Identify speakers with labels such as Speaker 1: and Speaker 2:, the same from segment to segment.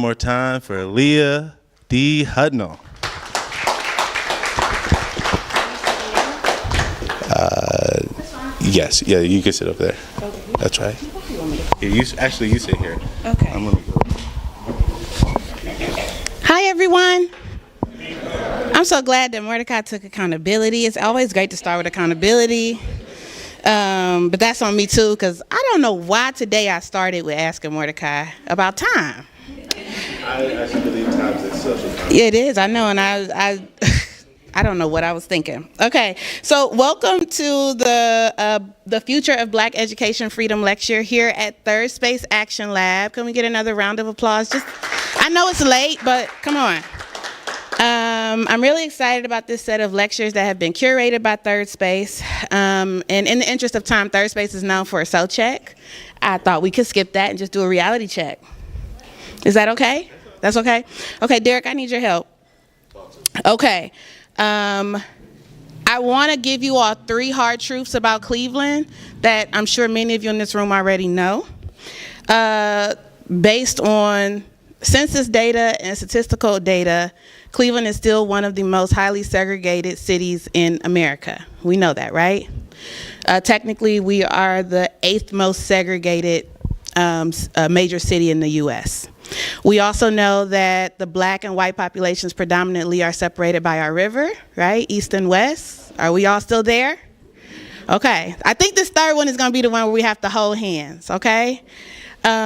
Speaker 1: more time for Leah D. Hudnall. Yes, yeah, you can sit up there. That's right. Yeah, you sit here.
Speaker 2: Okay.
Speaker 1: I'm gonna go.
Speaker 2: Hi, everyone. I'm so glad that Mordecai took accountability. It's always great to start with accountability. But that's on me too, because I don't know why today I started with asking Mordecai about time.
Speaker 1: I actually believe time is social time.
Speaker 2: Yeah, it is. I know, and I I don't know what I was thinking. Okay, so welcome to the Future of Black Education Freedom lecture here at ThirdSpace Action Lab. Can we get another round of applause? I know it's late, but come on. I'm really excited about this set of lectures that have been curated by ThirdSpace. And in the interest of time, ThirdSpace is known for a soul check. I thought we could skip that and just do a reality check. Is that okay? That's okay? Okay, Derek, I need your help. Okay. I want to give you all 3 hard truths about Cleveland that I'm sure many of you in this room already know. Based on census data and statistical data, Cleveland is still one of the most highly segregated cities in America. We know that, right? Technically, we are the 8th most segregated major city in the U.S. We also know that the black and white populations predominantly are separated by our river, right? East and west. Are we all still there? Okay. I think this third one is going to be the one where we have to hold hands, okay? I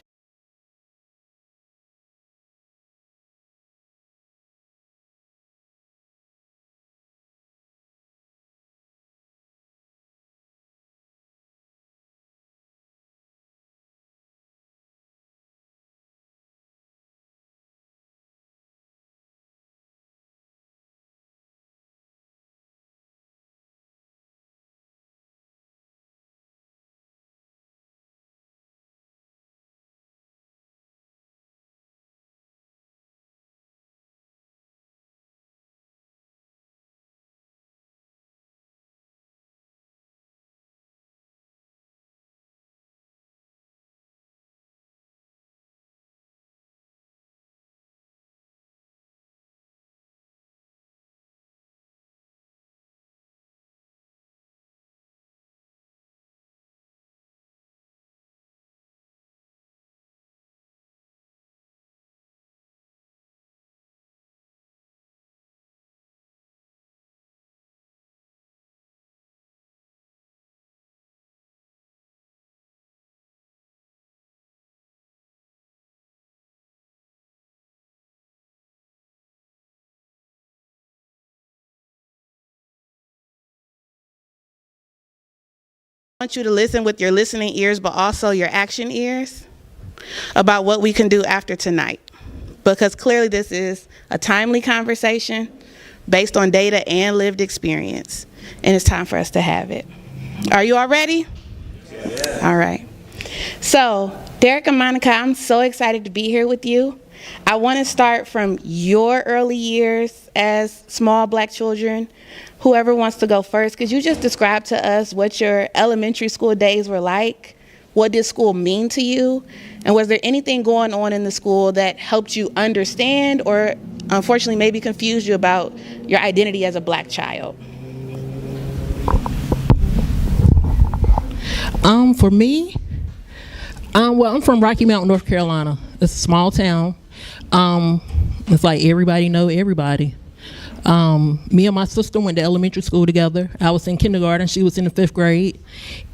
Speaker 2: want you to listen with your listening ears, but also your action ears about what we can do after tonight. Because clearly this is a timely conversation based on data and lived experience. And it's time for us to have it. Are you all ready? Yeah. All right. So, Derek and Monica, I'm so excited to be here with you. I want to start from your early years as small black children. Whoever wants to go first, could you just describe to us what your elementary school days were like? What did school mean to you? And was there anything going on in the school that helped you understand or unfortunately maybe confused you about your identity as a black child?
Speaker 3: For me, well, I'm from Rocky Mount, North Carolina. It's a small town. It's like everybody know everybody. Me and my sister went to elementary school together. I was in kindergarten, she was in the 5th grade.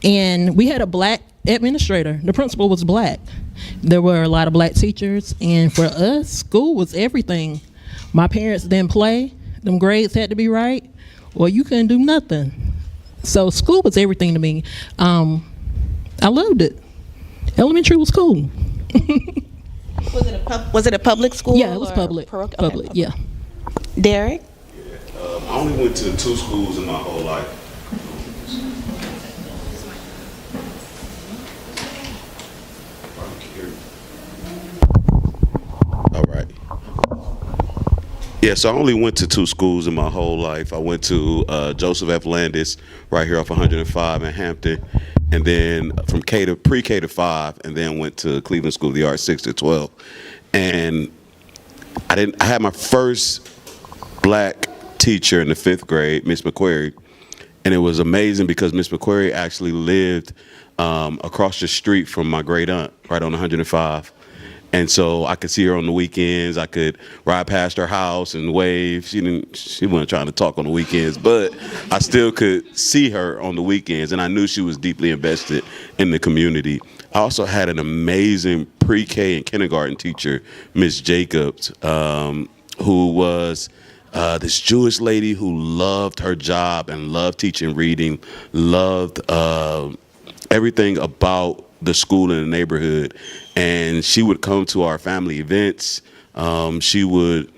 Speaker 3: And we had a black administrator. The principal was black. There were a lot of black teachers, and for us, school was everything. My parents didn't play. Them grades had to be right, or you couldn't do nothing. So school was everything to me. I loved it. Elementary was cool.
Speaker 2: Was it a public school?
Speaker 3: Yeah, it was public. Public, yeah.
Speaker 2: Derek?
Speaker 1: I only went to 2 schools in my whole life. All right. Yeah, so I only went to 2 schools in my whole life. I went to Joseph F. Landis right here off 105 in Hampton, and then from pre-K to 5, and then went to Cleveland School of the Arts 6 to 12. And I had my first black teacher in the 5th grade, Miss McQuarrie, and it was amazing because Miss McQuarrie actually lived across the street from my great aunt, right on 105. And so I could see her on the weekends. I could ride past her house and wave. She wasn't trying to talk on the weekends, but I still could see her on the weekends, and I knew she was deeply invested in the community. I also had an amazing pre-K and kindergarten teacher, Miss Jacobs, who was this Jewish lady who loved her job and loved teaching reading, loved everything about the school in the neighborhood, and she would come to our family events. She would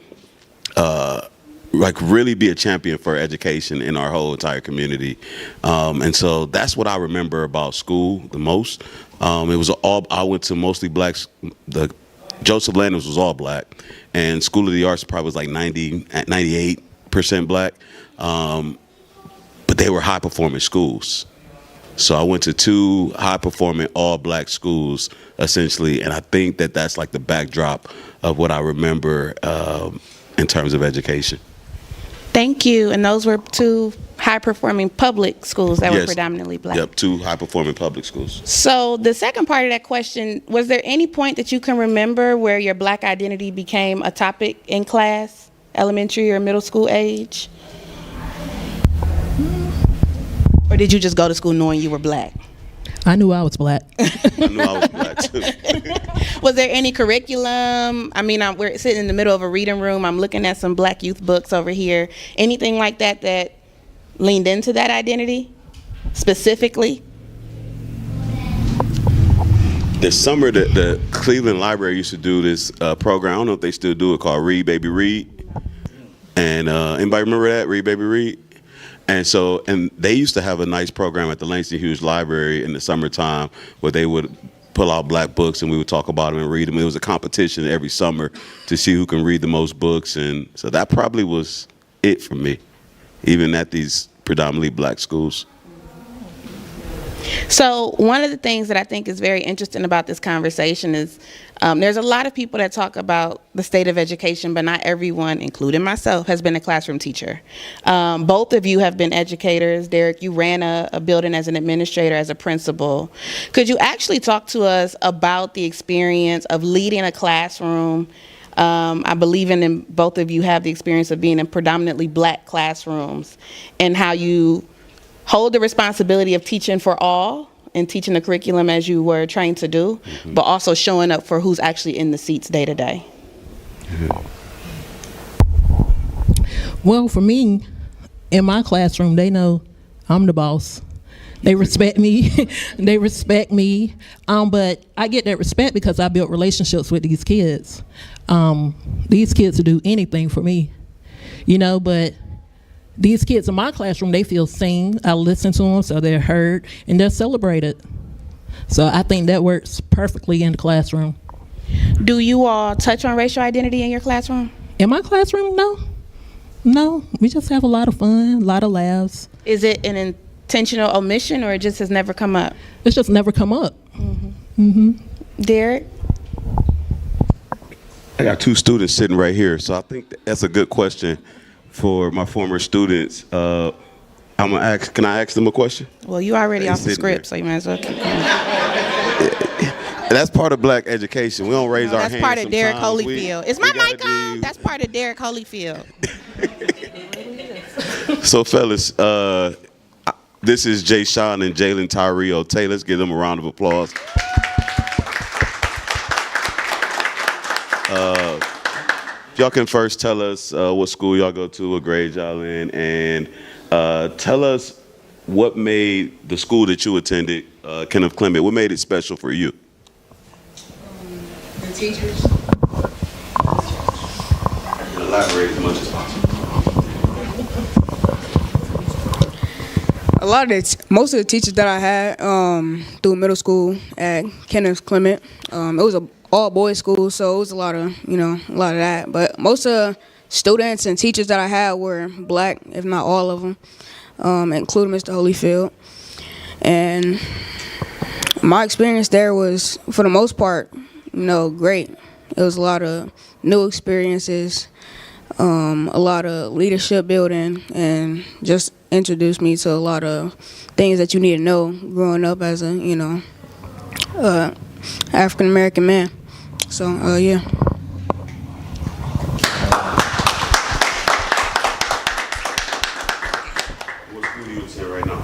Speaker 1: really be a champion for education in our whole entire community, and so that's what I remember about school the most. It was I went to mostly blacks. The Joseph Landis was all black, and School of the Arts probably was like 98% black, but they were high performing schools. So I went to 2 high-performing all-black schools, essentially, and I think that that's like the backdrop of what I remember in terms of education.
Speaker 2: Thank you. And those were 2 high-performing public schools that were predominantly black.
Speaker 1: Yep, 2 high-performing public schools.
Speaker 2: So the second part of that question, was there any point that you can remember where your black identity became a topic in class, elementary or middle school age? Or did you just go to school knowing you were black?
Speaker 3: I knew I was black.
Speaker 1: I knew I was black too.
Speaker 2: Was there any curriculum? I mean, we're sitting in the middle of a reading room. I'm looking at some black youth books over here. Anything like that that leaned into that identity specifically?
Speaker 1: This summer, the Cleveland Library used to do this program. I don't know if they still do it, called Read Baby Read. And anybody remember that, Read Baby Read? And they used to have a nice program at the Langston Hughes Library in the summertime where they would pull out black books and we would talk about them and read them. It was a competition every summer to see who can read the most books. And so that probably was it for me, even at these predominantly black schools.
Speaker 2: So one of the things that I think is very interesting about this conversation is there's a lot of people that talk about the state of education, but not everyone, including myself, has been a classroom teacher. Both of you have been educators. Derek, you ran a building as an administrator, as a principal. Could you actually talk to us about the experience of leading a classroom? I believe in both of you have the experience of being in predominantly black classrooms and how you hold the responsibility of teaching for all and teaching the curriculum as you were trained to do, but also showing up for who's actually in the seats day to day.
Speaker 3: Well, for me, in my classroom, they know I'm the boss. They respect me. They respect me. But I get that respect because I built relationships with these kids. These kids will do anything for me, but these kids in my classroom, they feel seen. I listen to them, so they're heard, and they're celebrated. So I think that works perfectly in the classroom.
Speaker 2: Do you all touch on racial identity in your classroom?
Speaker 3: In my classroom, no. We just have a lot of fun, a lot of laughs.
Speaker 2: Is it an intentional omission, or it just has never come up?
Speaker 3: It's just never come up.
Speaker 2: Derek?
Speaker 1: I got 2 students sitting right here, so I think that's a good question for my former students. I'm gonna ask. Can I ask them a question?
Speaker 2: Well, you already off the
Speaker 1: sitting
Speaker 2: script,
Speaker 1: there.
Speaker 2: so you might as well keep going.
Speaker 1: That's part of black education. We don't raise our hands.
Speaker 2: That's part of Derek
Speaker 1: sometimes.
Speaker 2: Holyfield. Is my mic on? That's part of Derek Holyfield.
Speaker 1: So, fellas, this is Jay Sean and Jalen Tyree O'Tay. Let's give them a round of applause. Y'all can first tell us what school y'all go to, what grade y'all in, and tell us what made the school that you attended, Kenneth Clement, what made it special for you?
Speaker 4: The teachers.
Speaker 1: Elaborate as much as possible.
Speaker 4: Most of the teachers that I had through middle school at Kenneth Clement, it was a all boys school, so it was a lot of that. But most of the students and teachers that I had were black, if not all of them, including Mr. Holyfield. And my experience there was, for the most part, great. It was a lot of new experiences, a lot of leadership building, and just introduced me to a lot of things that you need to know growing up as a, African American man. So, yeah.
Speaker 1: What school do you attend right now?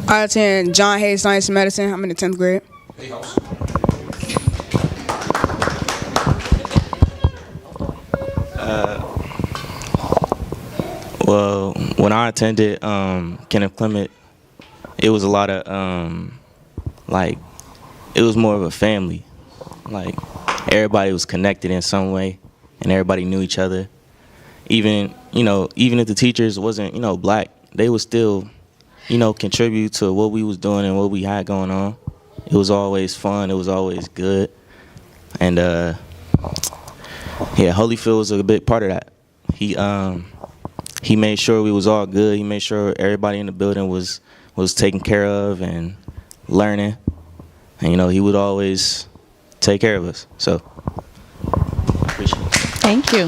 Speaker 4: I attend John Hay Science and Medicine. I'm in the 10th grade.
Speaker 5: Well, when I attended Kenneth Clement, it was a lot of it was more of a family. Like everybody was connected in some way, and everybody knew each other. Even if the teachers wasn't black, they would still contribute to what we was doing and what we had going on. It was always fun. It was always good, and Holyfield was a big part of that. He made sure we was all good. He made sure everybody in the building was taken care of and learning. And he would always take care of us. So appreciate it.
Speaker 2: Thank you.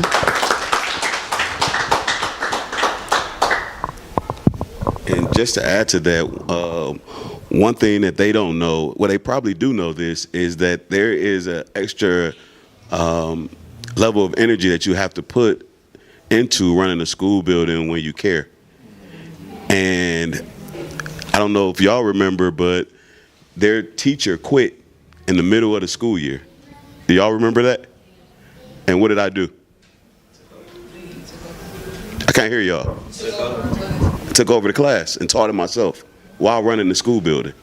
Speaker 1: And just to add to that, one thing that they don't know, well, they probably do know this, is that there is an extra level of energy that you have to put into running a school building when you care. And I don't know if y'all remember, but their teacher quit in the middle of the school year. Do y'all remember that? And what did I do? I can't hear y'all. I took over the class and taught it myself while running the school building.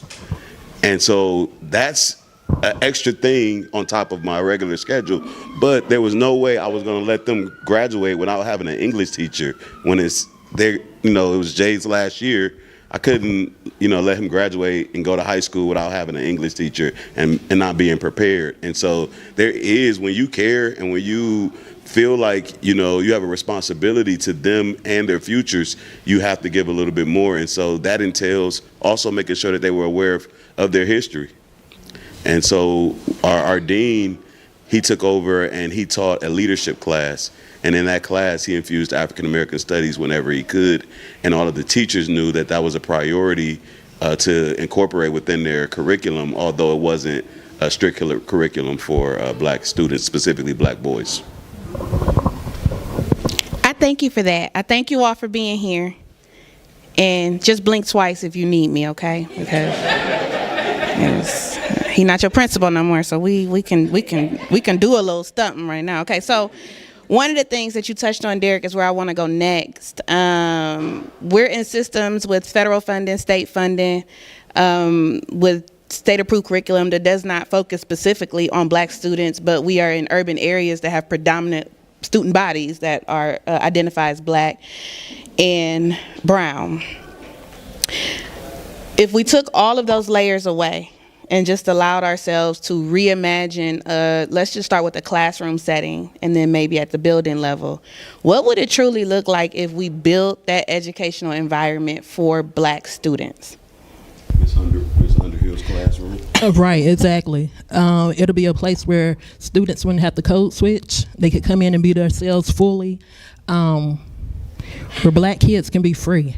Speaker 1: And so that's an extra thing on top of my regular schedule, but there was no way I was going to let them graduate without having an English teacher. When it's there, it was Jay's last year. I couldn't, let him graduate and go to high school without having an English teacher and not being prepared. And so there is, when you care and when you feel like, you have a responsibility to them and their futures, you have to give a little bit more. And so that entails also making sure that they were aware of their history. And so our dean, he took over and he taught a leadership class. And in that class, he infused African American studies whenever he could. And all of the teachers knew that that was a priority to incorporate within their curriculum, although it wasn't a strict curriculum for black students, specifically black boys.
Speaker 2: I thank you for that. I thank you all for being here. And just blink twice if you need me, okay? Because he's not your principal no more, so we can do a little something right now. Okay, so one of the things that you touched on, Derek, is where I want to go next. We're in systems with federal funding, state funding, with state-approved curriculum that does not focus specifically on black students, but we are in urban areas that have predominant student bodies that are identified as black and brown. If we took all of those layers away and just allowed ourselves to reimagine, let's just start with the classroom setting and then maybe at the building level, what would it truly look like if we built that educational environment for black students?
Speaker 1: Miss Underhill's classroom.
Speaker 3: Right, exactly. It'll be a place where students wouldn't have to code switch. They could come in and be themselves fully, where black kids can be free.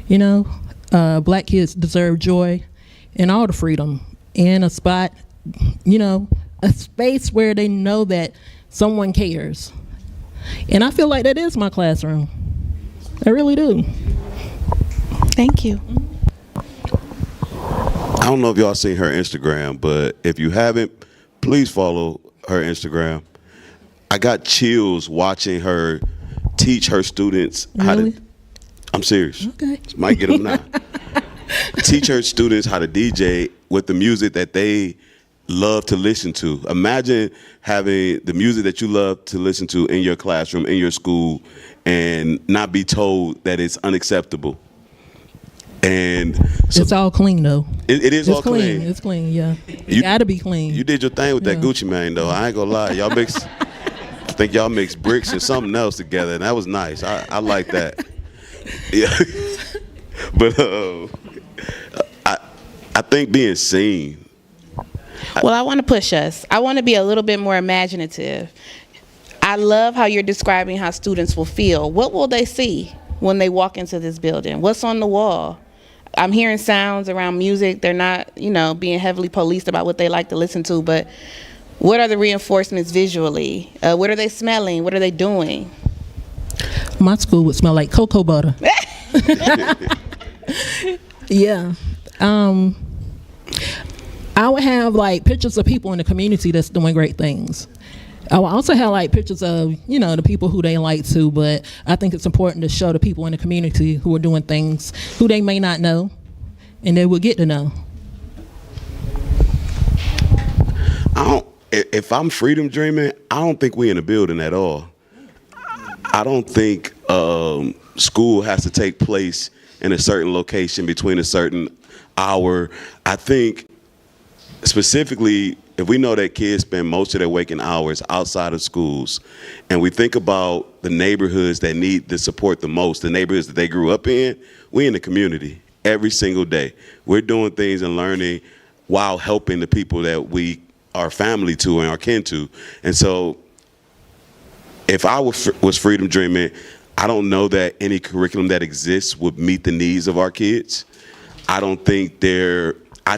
Speaker 3: Black kids deserve joy and all the freedom in a spot, a space where they know that someone cares. And I feel like that is my classroom. I really do.
Speaker 2: Thank you.
Speaker 1: I don't know if y'all seen her Instagram, but if you haven't, please follow her Instagram. I got chills watching her teach her students how to. I'm serious.
Speaker 3: Okay.
Speaker 1: Might get them now. Teach her students how to DJ with the music that they love to listen to. Imagine having the music that you love to listen to in your classroom, in your school, and not be told that it's unacceptable. And so
Speaker 3: it's all clean though.
Speaker 1: It is all clean.
Speaker 3: It's clean, yeah. It gotta be clean.
Speaker 1: You did your thing with that Gucci Mane though. I ain't gonna lie. I think y'all mixed bricks and something else together, and that was nice. I like that. Yeah. But I think being seen.
Speaker 2: Well, I want to push us. I want to be a little bit more imaginative. I love how you're describing how students will feel. What will they see when they walk into this building? What's on the wall? I'm hearing sounds around music. They're not, being heavily policed about what they like to listen to, but what are the reinforcements visually? What are they smelling? What are they doing?
Speaker 3: My school would smell like cocoa butter. Yeah. I would have like pictures of people in the community that's doing great things. I would also have like pictures of, the people who they like to, but I think it's important to show the people in the community who are doing things who they may not know, and they will get to know.
Speaker 1: If I'm freedom dreaming, I don't think we in the building at all. I don't think school has to take place in a certain location between a certain hour. I think specifically, if we know that kids spend most of their waking hours outside of schools, and we think about the neighborhoods that need the support the most, the neighborhoods that they grew up in, we in the community every single day. We're doing things and learning while helping the people that we are family to and are kin to. And so if I was freedom dreaming, I don't know that any curriculum that exists would meet the needs of our kids. I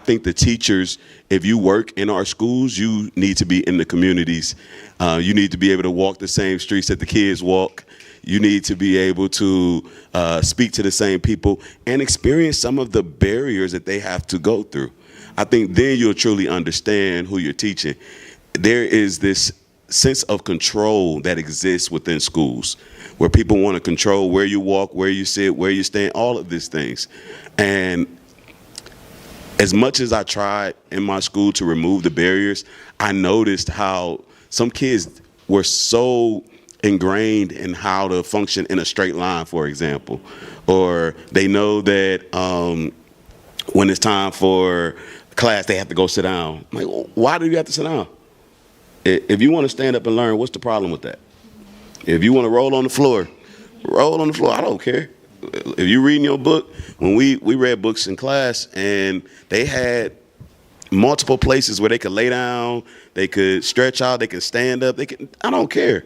Speaker 1: think the teachers, if you work in our schools, you need to be in the communities. You need to be able to walk the same streets that the kids walk. You need to be able to speak to the same people and experience some of the barriers that they have to go through. I think then you'll truly understand who you're teaching. There is this sense of control that exists within schools where people want to control where you walk, where you sit, where you stand, all of these things. And as much as I tried in my school to remove the barriers, I noticed how some kids were so ingrained in how to function in a straight line, for example. Or they know that when it's time for class, they have to go sit down. I'm like, well, why do you have to sit down? If you want to stand up and learn, what's the problem with that? If you want to roll on the floor, roll on the floor. I don't care. If you're reading your book, when we read books in class and they had multiple places where they could lay down, they could stretch out, they could stand up, I don't care.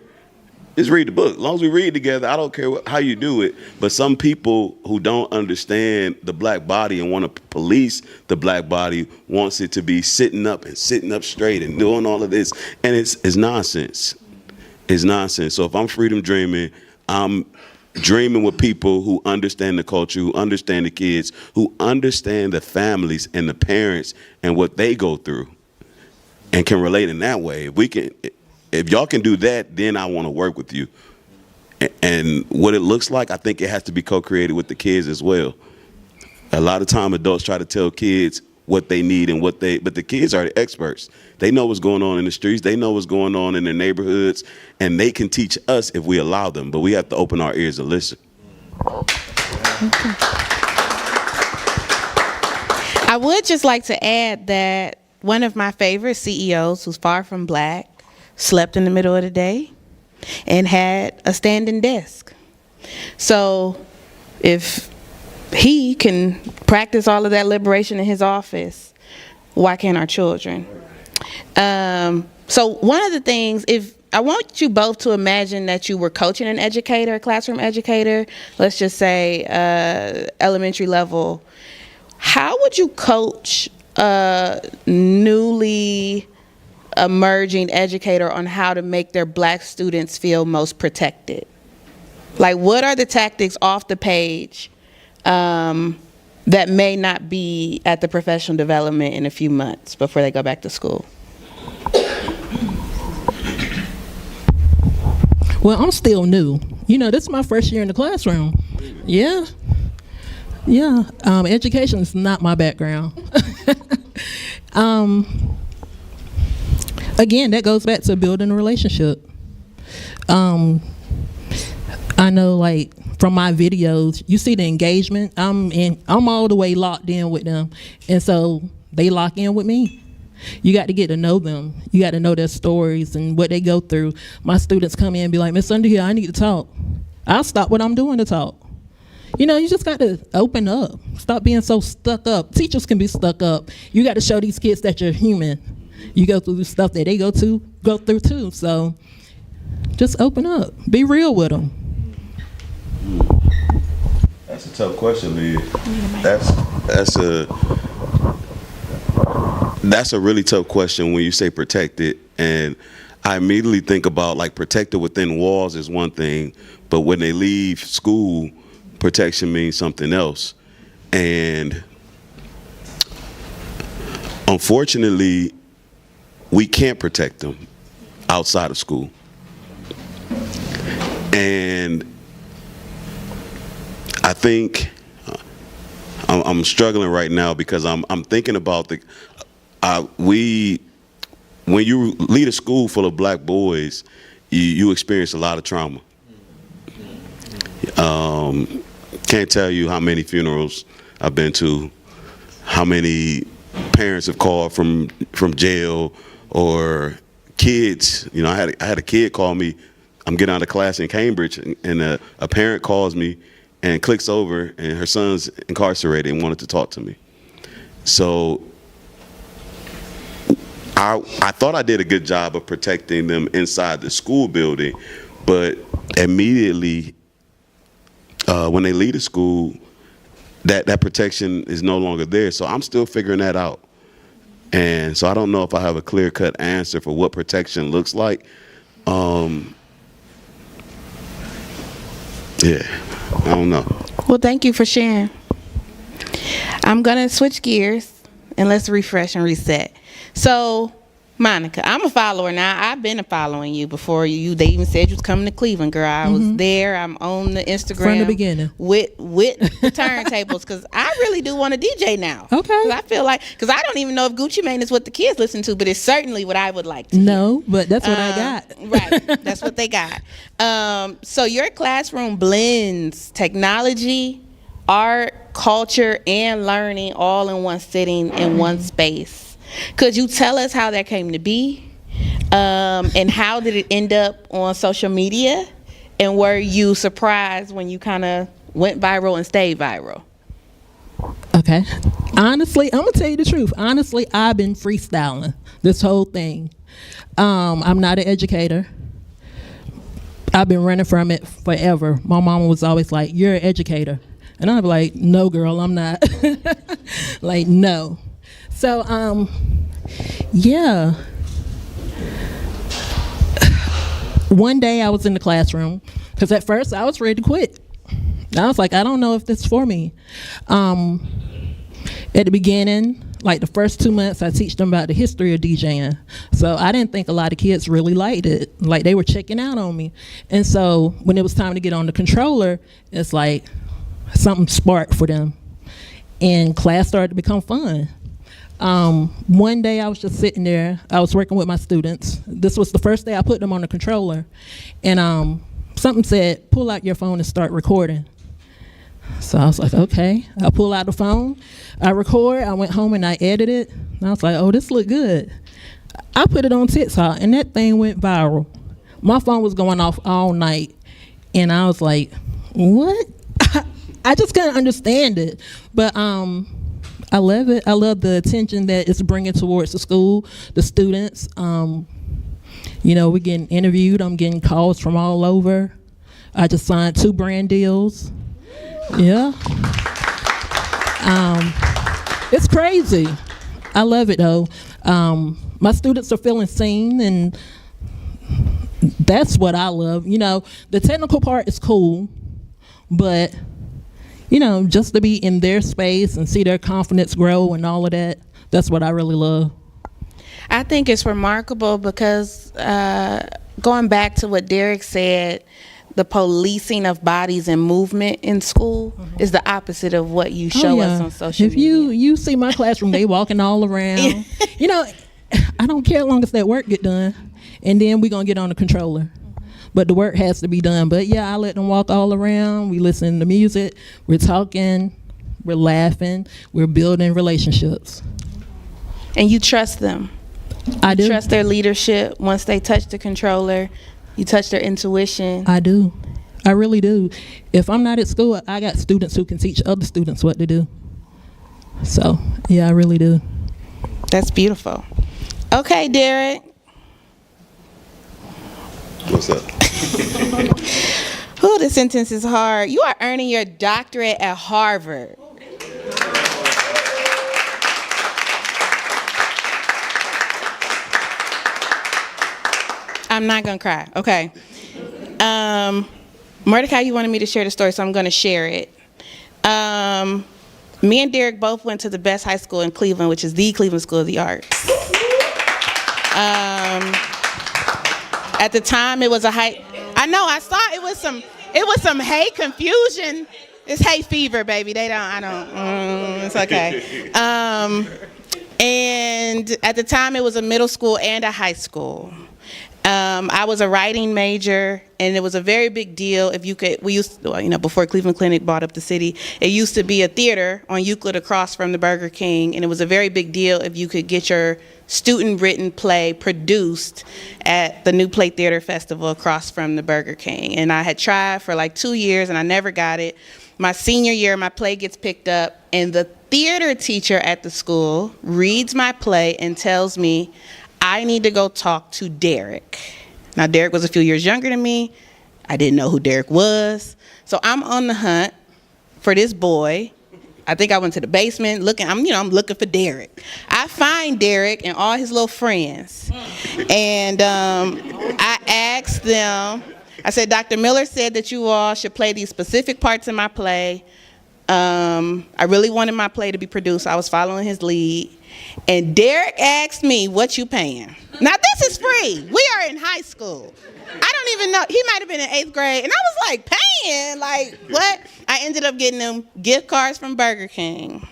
Speaker 1: Just read the book. As long as we read together, I don't care how you do it. But some people who don't understand the black body and want to police the black body wants it to be sitting up straight and doing all of this. And it's nonsense. It's nonsense. So if I'm freedom dreaming, I'm dreaming with people who understand the culture, who understand the kids, who understand the families and the parents and what they go through and can relate in that way. If y'all can do that, then I want to work with you. And what it looks like, I think it has to be co-created with the kids as well. A lot of time adults try to tell kids what they need and but the kids are the experts. They know what's going on in the streets. They know what's going on in their neighborhoods, and they can teach us if we allow them, but we have to open our ears and listen.
Speaker 2: I would just like to add that one of my favorite CEOs, who's far from black, slept in the middle of the day and had a standing desk. So if he can practice all of that liberation in his office, why can't our children? So one of the things, if I want you both to imagine that you were coaching an educator, a classroom educator, let's just say elementary level, how would you coach a newly emerging educator on how to make their black students feel most protected? Like, what are the tactics off the page that may not be at the professional development in a few months before they go back to school?
Speaker 3: Well, I'm still new. This is my first year in the classroom. Yeah. Education is not my background. Again, that goes back to building a relationship. I know, like, from my videos, you see the engagement. I'm all the way locked in with them, and so they lock in with me. You got to get to know them. You got to know their stories and what they go through. My students come in and be like, Miss Underhill, I need to talk. I'll stop what I'm doing to talk. You just got to open up. Stop being so stuck up. Teachers can be stuck up. You got to show these kids that you're human. You go through the stuff that they go through too. So just open up, be real with them.
Speaker 1: That's a tough question, Lee. That's a really tough question when you say protected, and I immediately think about like protected within walls is one thing, but when they leave school, protection means something else. And unfortunately, we can't protect them outside of school. And I think I'm struggling right now because I'm thinking about when you lead a school full of black boys, you experience a lot of trauma. Can't tell you how many funerals I've been to, how many parents have called from jail, or kids. You know, I had a kid call me. I'm getting out of class in Cambridge, and a parent calls me and clicks over, and her son's incarcerated and wanted to talk to me. So I thought I did a good job of protecting them inside the school building, but immediately when they leave the school, that protection is no longer there. So I'm still figuring that out. And so I don't know if I have a clear-cut answer for what protection looks like. Yeah, I don't know.
Speaker 2: Well, thank you for sharing. I'm going to switch gears and let's refresh and reset. So, Monica, I'm a follower now. I've been following you before they even said you was coming to Cleveland, girl. I was there. I'm on the Instagram
Speaker 3: From the beginning
Speaker 2: with the turntables, because I really do want to DJ now.
Speaker 3: Okay.
Speaker 2: 'Cause I feel like, because I don't even know if Gucci Mane is what the kids listen to, but it's certainly what I would like to hear.
Speaker 3: No, but that's what I got.
Speaker 2: Right, that's what they got. So your classroom blends technology, art, culture, and learning all in one sitting in one space. Could you tell us how that came to be? And how did it end up on social media? And were you surprised when you kind of went viral and stayed viral?
Speaker 3: Okay. Honestly, I'm gonna tell you the truth. Honestly, I've been freestyling this whole thing. I'm not an educator. I've been running from it forever. My mama was always like, "You're an educator," and I'd be like, "No, girl, I'm not." Like, no. So, yeah. One day I was in the classroom, because at first I was ready to quit. I was like, I don't know if this is for me. At the beginning, like the first 2 months, I teach them about the history of DJing. So I didn't think a lot of kids really liked it. Like, they were checking out on me. And so when it was time to get on the controller, it's like something sparked for them. And class started to become fun. One day I was just sitting there. I was working with my students. This was the first day I put them on the controller. And something said, pull out your phone and start recording. So I was like, okay. I pull out the phone, I record, I went home and I edited. And I was like, oh, this look good. I put it on TikTok and that thing went viral. My phone was going off all night. And I was like, what? I just couldn't understand it. But I love it. I love the attention that it's bringing towards the school, the students. You know, we're getting interviewed. I'm getting calls from all over. I just signed 2 brand deals. Yeah. It's crazy. I love it, though. My students are feeling seen, and that's what I love. You know, the technical part is cool, but you know, just to be in their space and see their confidence grow and all of that, that's what I really love.
Speaker 2: I think it's remarkable because going back to what Derek said, the policing of bodies and movement in school is the opposite of what you show us on social media.
Speaker 3: If you see my classroom, they walking all around. You know, I don't care as long as that work get done, and then we're going to get on the controller. But the work has to be done. But yeah, I let them walk all around. We listen to music. We're talking. We're laughing. We're building relationships.
Speaker 2: And you trust them.
Speaker 3: I do.
Speaker 2: You trust their leadership. Once they touch the controller, you touch their intuition.
Speaker 3: I do. I really do. If I'm not at school, I got students who can teach other students what to do. So yeah, I really do.
Speaker 2: That's beautiful. Okay, Derek.
Speaker 1: What's up?
Speaker 2: Ooh, this sentence is hard. You are earning your doctorate at Harvard. I'm not gonna cry. Okay. Mordecai, you wanted me to share the story, so I'm gonna share it. Me and Derek both went to the best high school in Cleveland, which is the Cleveland School of the Arts. At the time, it was a high. I know. I saw it was some hate confusion. It's hate fever, baby. It's okay. And at the time, it was a middle school and a high school. I was a writing major, and it was a very big deal if you could. We used, before Cleveland Clinic bought up the city, it used to be a theater on Euclid across from the Burger King, and it was a very big deal if you could get your student-written play produced at the New Play Theater Festival across from the Burger King. And I had tried for like 2 years, and I never got it. My senior year, my play gets picked up, and the theater teacher at the school reads my play and tells me I need to go talk to Derek. Now, Derek was a few years younger than me. I didn't know who Derek was. So I'm on the hunt for this boy. I think I went to the basement looking, I'm looking for Derek. I find Derek and all his little friends. And I asked them, I said, Dr. Miller said that you all should play these specific parts in my play. I really wanted my play to be produced. So I was following his lead. And Derek asked me, what you paying? Now, this is free. We are in high school. I don't even know. He might have been in 8th grade. And I was like, paying? Like, what? I ended up getting them gift cards from Burger King.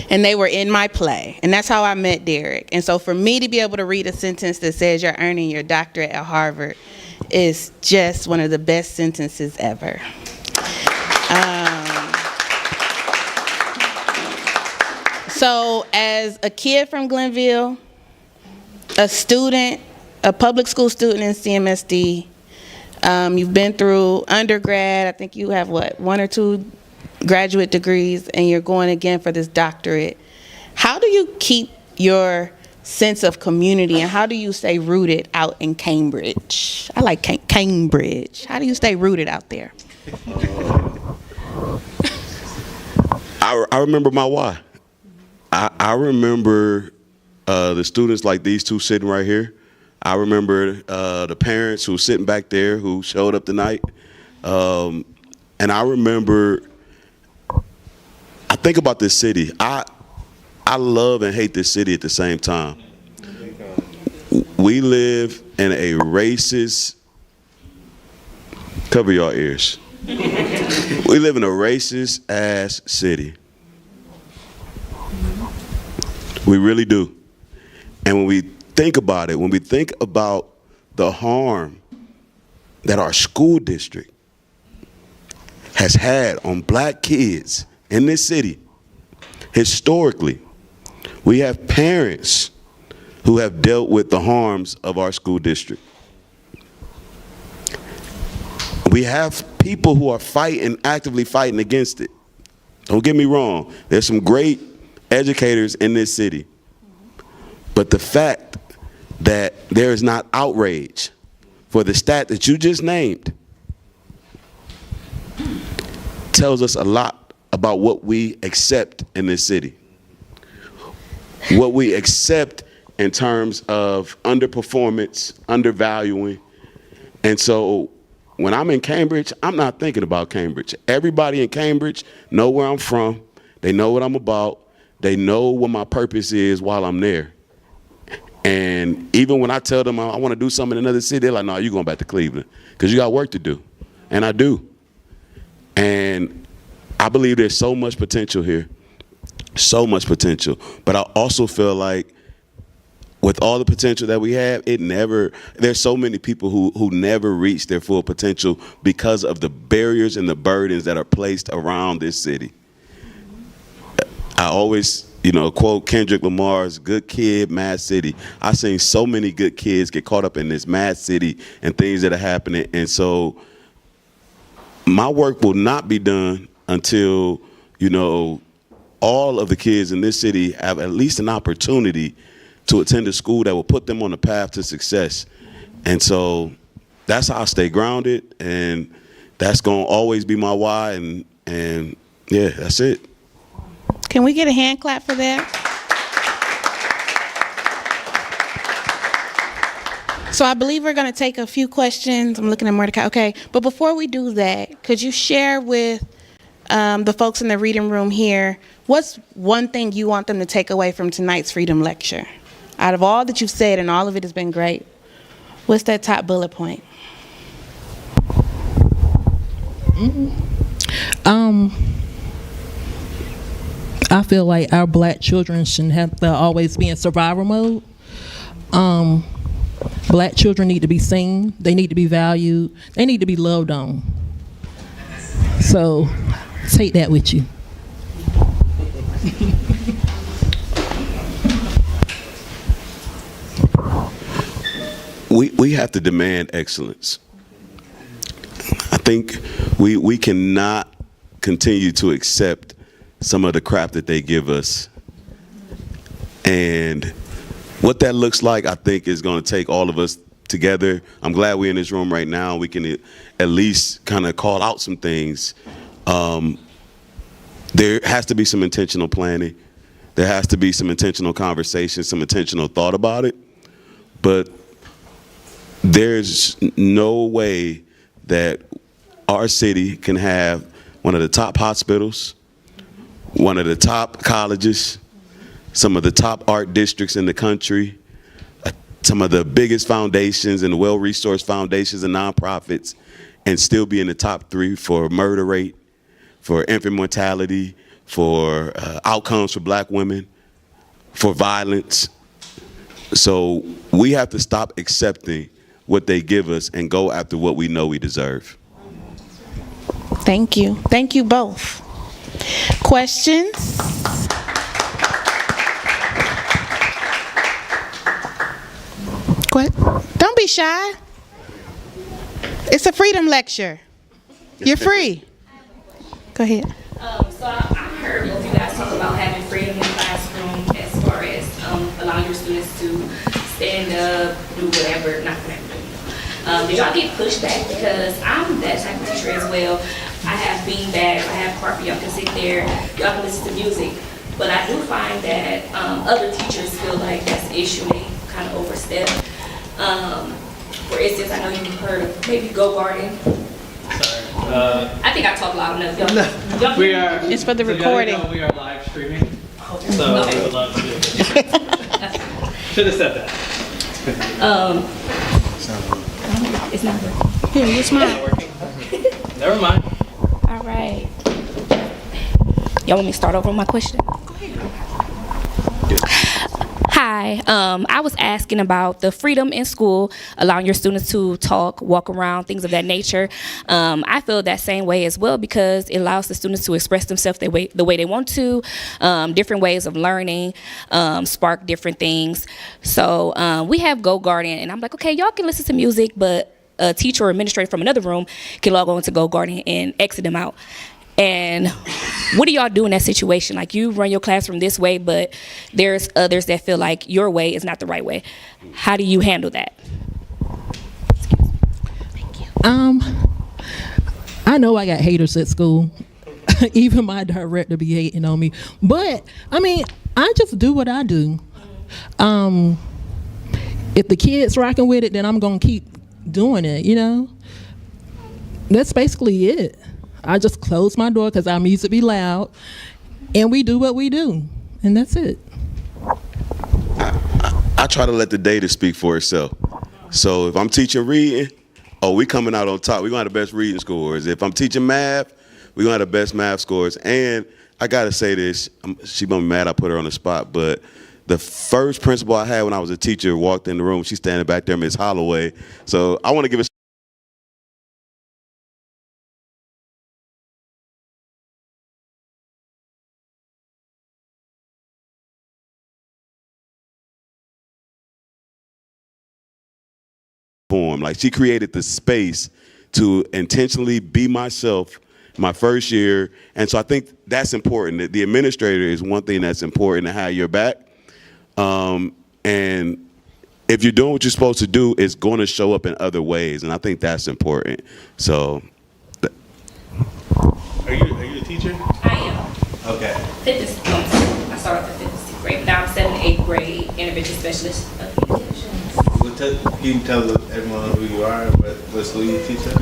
Speaker 2: And they were in my play. And that's how I met Derek. And so for me to be able to read a sentence that says you're earning your doctorate at Harvard is just one of the best sentences ever. So as a kid from Glenville, a student, a public school student in CMSD, you've been through undergrad. I think you have, 1 or 2 graduate degrees, and you're going again for this doctorate. How do you keep your sense of community, and how do you stay rooted out in Cambridge? I like Cambridge. How do you stay rooted out there?
Speaker 1: I remember my why. I remember the students like these two sitting right here. I remember the parents who were sitting back there who showed up tonight. And I remember, I think about this city. I love and hate this city at the same time. We live in a racist, cover your ears. We live in a racist ass city. We really do. And when we think about it, when we think about the harm that our school district has had on black kids in this city, historically, we have parents who have dealt with the harms of our school district. We have people who are actively fighting against it. Don't get me wrong, there's some great educators in this city. But the fact that there is not outrage for the stat that you just named tells us a lot about what we accept in this city. What we accept in terms of underperformance, undervaluing. And so when I'm in Cambridge, I'm not thinking about Cambridge. Everybody in Cambridge know where I'm from. They know what I'm about. They know what my purpose is while I'm there. And even when I tell them I want to do something in another city, they're like, no, you're going back to Cleveland because you got work to do. And I do. And I believe there's so much potential here, so much potential. But I also feel like with all the potential that we have, there's so many people who never reach their full potential because of the barriers and the burdens that are placed around this city. I always, quote Kendrick Lamar's "Good Kid, Mad City." I've seen so many good kids get caught up in this mad city and things that are happening. And so my work will not be done until, all of the kids in this city have at least an opportunity to attend a school that will put them on the path to success. And so that's how I stay grounded, and that's going to always be my why, and yeah, that's it.
Speaker 2: Can we get a hand clap for that? So I believe we're going to take a few questions. I'm looking at Mordecai. Okay, but before we do that, could you share with the folks in the reading room here, what's one thing you want them to take away from tonight's Freedom Lecture? Out of all that you've said, and all of it has been great, what's that top bullet point?
Speaker 3: I feel like our black children shouldn't have to always be in survival mode. Black children need to be seen, they need to be valued, they need to be loved on. So take that with you.
Speaker 1: We have to demand excellence. I think we cannot continue to accept some of the crap that they give us. And what that looks like, I think, is going to take all of us together. I'm glad we're in this room right now. We can at least kind of call out some things. There has to be some intentional planning. There has to be some intentional conversation, some intentional thought about it. But there's no way that our city can have one of the top hospitals, one of the top colleges, some of the top art districts in the country, some of the biggest foundations and well-resourced foundations and nonprofits, and still be in the top 3 for murder rate, for infant mortality, for outcomes for black women, for violence. So we have to stop accepting what they give us and go after what we know we deserve.
Speaker 2: Thank you. Thank you both. Questions? Don't be shy. It's a freedom lecture. You're free. Go ahead.
Speaker 6: So I heard both you guys talk about having freedom in the classroom as far as allowing your students to stand up, do whatever, not whatever. Did y'all get pushback? Because I'm that type of teacher as well. I have beanbags, I have carpet, y'all can sit there, y'all can listen to music. But I do find that other teachers feel like that's the issue, they kind of overstep. For instance, I know you've heard of maybe Go Garden. I think I talk loud enough. Y'all
Speaker 7: We are.
Speaker 2: It's for the
Speaker 7: so
Speaker 2: recording.
Speaker 7: y'all know we are live streaming, so we would love to do it. Should have said that.
Speaker 6: It's not working.
Speaker 2: Here, what's mine?
Speaker 7: Never mind.
Speaker 6: All right. Y'all want me to start over with my question? Hi, I was asking about the freedom in school, allowing your students to talk, walk around, things of that nature. I feel that same way as well because it allows the students to express themselves the way they want to, different ways of learning, spark different things. So we have Go Garden, and I'm like, okay, y'all can listen to music, but a teacher or administrator from another room can log on to Go Garden and exit them out. And what do y'all do in that situation? Like, you run your classroom this way, but there's others that feel like your way is not the right way. How do you handle that?
Speaker 3: I know I got haters at school. Even my director be hating on me. But, I mean, I just do what I do. If the kid's rocking with it, then I'm going to keep doing it, you know? That's basically it. I just close my door because our music be loud, and we do what we do, and that's it.
Speaker 1: I try to let the data speak for itself. So if I'm teaching reading, we coming out on top. We're going to have the best reading scores. If I'm teaching math, we're going to have the best math scores. And I got to say this, she's going to be mad I put her on the spot, but the first principal I had when I was a teacher walked in the room. She's standing back there, Miss Holloway. So I want to give a form. Like, she created the space to intentionally be myself my first year. And so I think that's important. The administrator is one thing that's important to have your back. And if you're doing what you're supposed to do, it's going to show up in other ways, and I think that's important. So,
Speaker 8: Are you a teacher?
Speaker 6: I am.
Speaker 8: Okay.
Speaker 6: Fitness. I started off the fitness grade. Now I'm 7th, 8th grade intervention specialist of pediatricians.
Speaker 8: Well, can you tell everyone who you are, what school you teach at?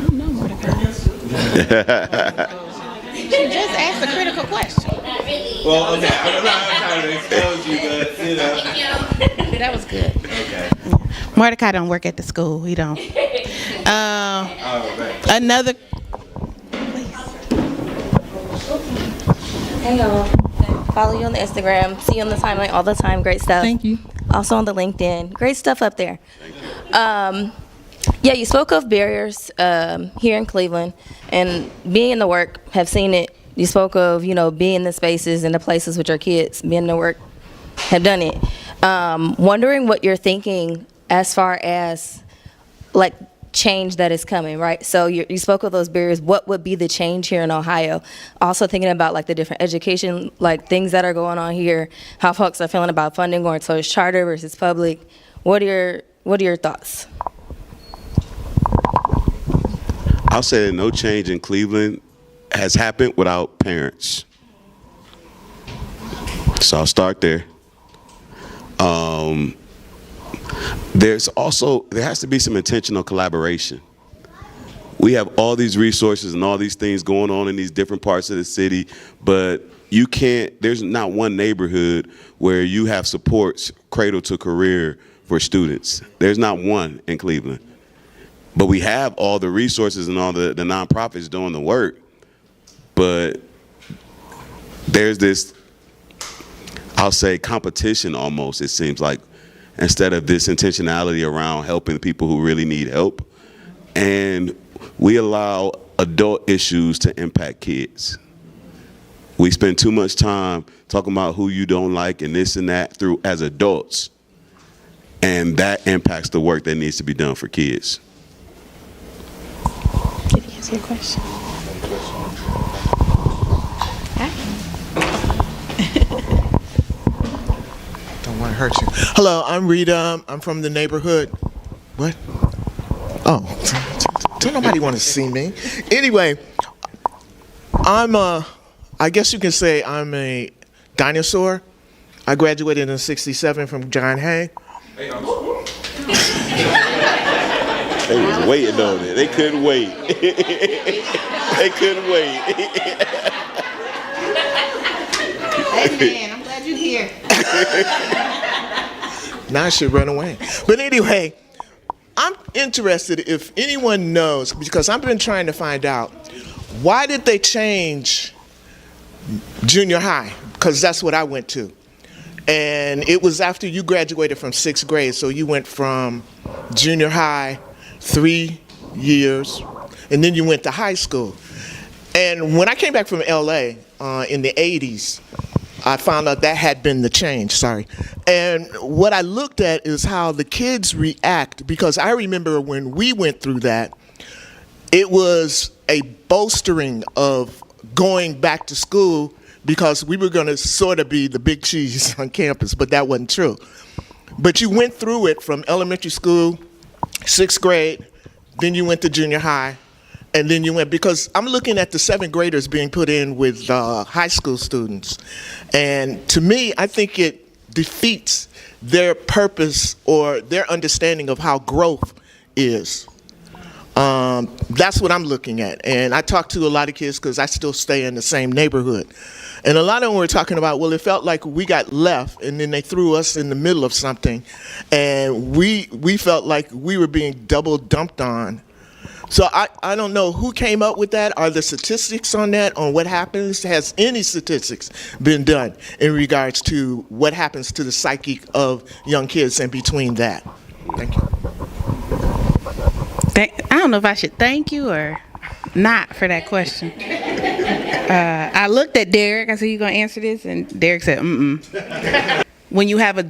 Speaker 2: She just asked a critical question.
Speaker 6: Not really.
Speaker 8: Well, okay. I'm not trying to expose you, but you know.
Speaker 2: That was good.
Speaker 8: Okay.
Speaker 2: Mordecai don't work at the school. He don't.
Speaker 8: All right.
Speaker 2: Another.
Speaker 9: Hey y'all. Follow you on the Instagram. See you on the timeline all the time. Great stuff.
Speaker 3: Thank you.
Speaker 9: Also on the LinkedIn. Great stuff up there. Yeah, you spoke of barriers here in Cleveland and being in the work, have seen it. You spoke of, being in the spaces and the places with your kids, being in the work, have done it. Wondering what you're thinking as far as like change that is coming, right? So you spoke of those barriers. What would be the change here in Ohio? Also thinking about like the different education, like things that are going on here, how folks are feeling about funding going towards charter versus public. What are your thoughts?
Speaker 1: I'll say that no change in Cleveland has happened without parents. So I'll start there. There has to be some intentional collaboration. We have all these resources and all these things going on in these different parts of the city, but there's not one neighborhood where you have supports cradle to career for students. There's not one in Cleveland. But we have all the resources and all the nonprofits doing the work. But there's this, I'll say, competition almost, it seems like, instead of this intentionality around helping people who really need help. And we allow adult issues to impact kids. We spend too much time talking about who you don't like and this and that as adults. And that impacts the work that needs to be done for kids.
Speaker 2: Did he answer your question?
Speaker 10: Don't want to hurt you. Hello, I'm Rita. I'm from the neighborhood. What? Oh, don't nobody want to see me. Anyway, I guess you can say I'm a dinosaur. I graduated in '67 from John Hay.
Speaker 1: They was waiting on it. They couldn't wait. They couldn't wait.
Speaker 2: Amen. I'm glad you're here.
Speaker 10: Now I should run away. But anyway, I'm interested if anyone knows, because I've been trying to find out, why did they change junior high? Because that's what I went to. And it was after you graduated from 6th grade, so you went from junior high 3 years, and then you went to high school. And when I came back from LA in the 80s, I found out that had been the change, sorry. And what I looked at is how the kids react, because I remember when we went through that, it was a bolstering of going back to school because we were going to sort of be the big cheese on campus, but that wasn't true. But you went through it from elementary school, 6th grade, then you went to junior high, and then you went, because I'm looking at the 7th graders being put in with high school students. And to me, I think it defeats their purpose or their understanding of how growth is. That's what I'm looking at. And I talk to a lot of kids because I still stay in the same neighborhood. And a lot of them were talking about, well, it felt like we got left and then they threw us in the middle of something. And we felt like we were being double dumped on. So I don't know who came up with that. Are there statistics on that, on what happens? Has any statistics been done in regards to what happens to the psyche of young kids in between that? Thank you.
Speaker 2: I don't know if I should thank you or not for that question. I looked at Derek. I said, "You gonna answer this?" And Derek said, "Mm-mm." When you have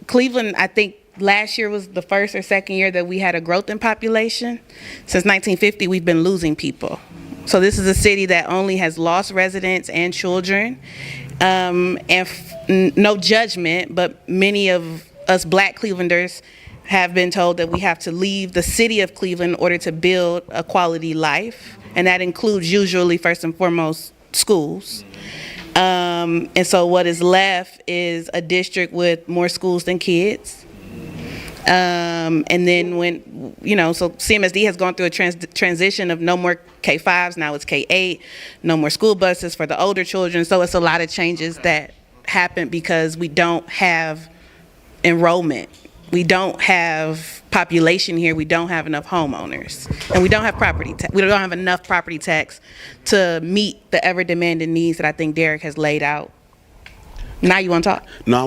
Speaker 2: Cleveland, I think last year was the first or second year that we had a growth in population. Since 1950, we've been losing people. So this is a city that only has lost residents and children. No judgment, but many of us Black Clevelanders have been told that we have to leave the city of Cleveland in order to build a quality life, and that includes usually first and foremost schools. And so what is left is a district with more schools than kids. And then when, so CMSD has gone through a transition of no more K-5s, now it's K-8, no more school buses for the older children. So it's a lot of changes that happen because we don't have enrollment. We don't have population here. We don't have enough homeowners, and we don't have we don't have enough property tax to meet the ever demanding needs that I think Derek has laid out. Now you want to talk?
Speaker 1: No,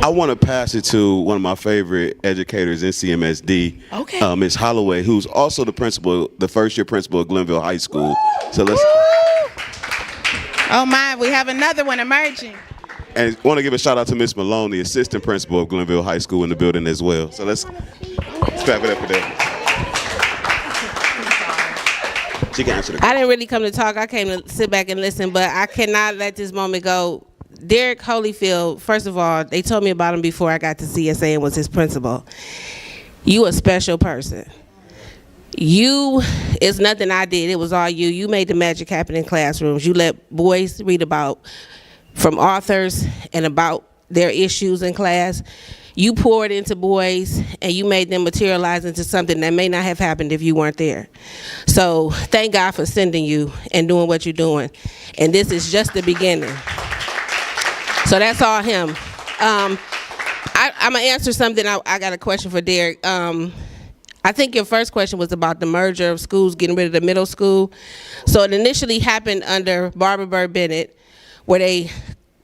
Speaker 1: I want to pass it to one of my favorite educators in CMSD,
Speaker 2: Okay.
Speaker 1: Ms. Holloway, who's also the first-year principal of Glenville High School. So let's.
Speaker 2: Oh my, we have another one emerging.
Speaker 1: And want to give a shout out to Ms. Malone, the assistant principal of Glenville High School, in the building as well. So let's clap it up for them. She can answer the question.
Speaker 11: I didn't really come to talk. I came to sit back and listen, but I cannot let this moment go. Derek Holyfield, first of all, they told me about him before I got to CSA and was his principal. You a special person. It's nothing I did. It was all you. You made the magic happen in classrooms. You let boys read from authors and about their issues in class. You poured into boys and you made them materialize into something that may not have happened if you weren't there. So thank God for sending you and doing what you're doing. And this is just the beginning. So that's all him. I'm gonna answer something. I got a question for Derek. I think your first question was about the merger of schools, getting rid of the middle school. So it initially happened under Barbara Bird Bennett, where they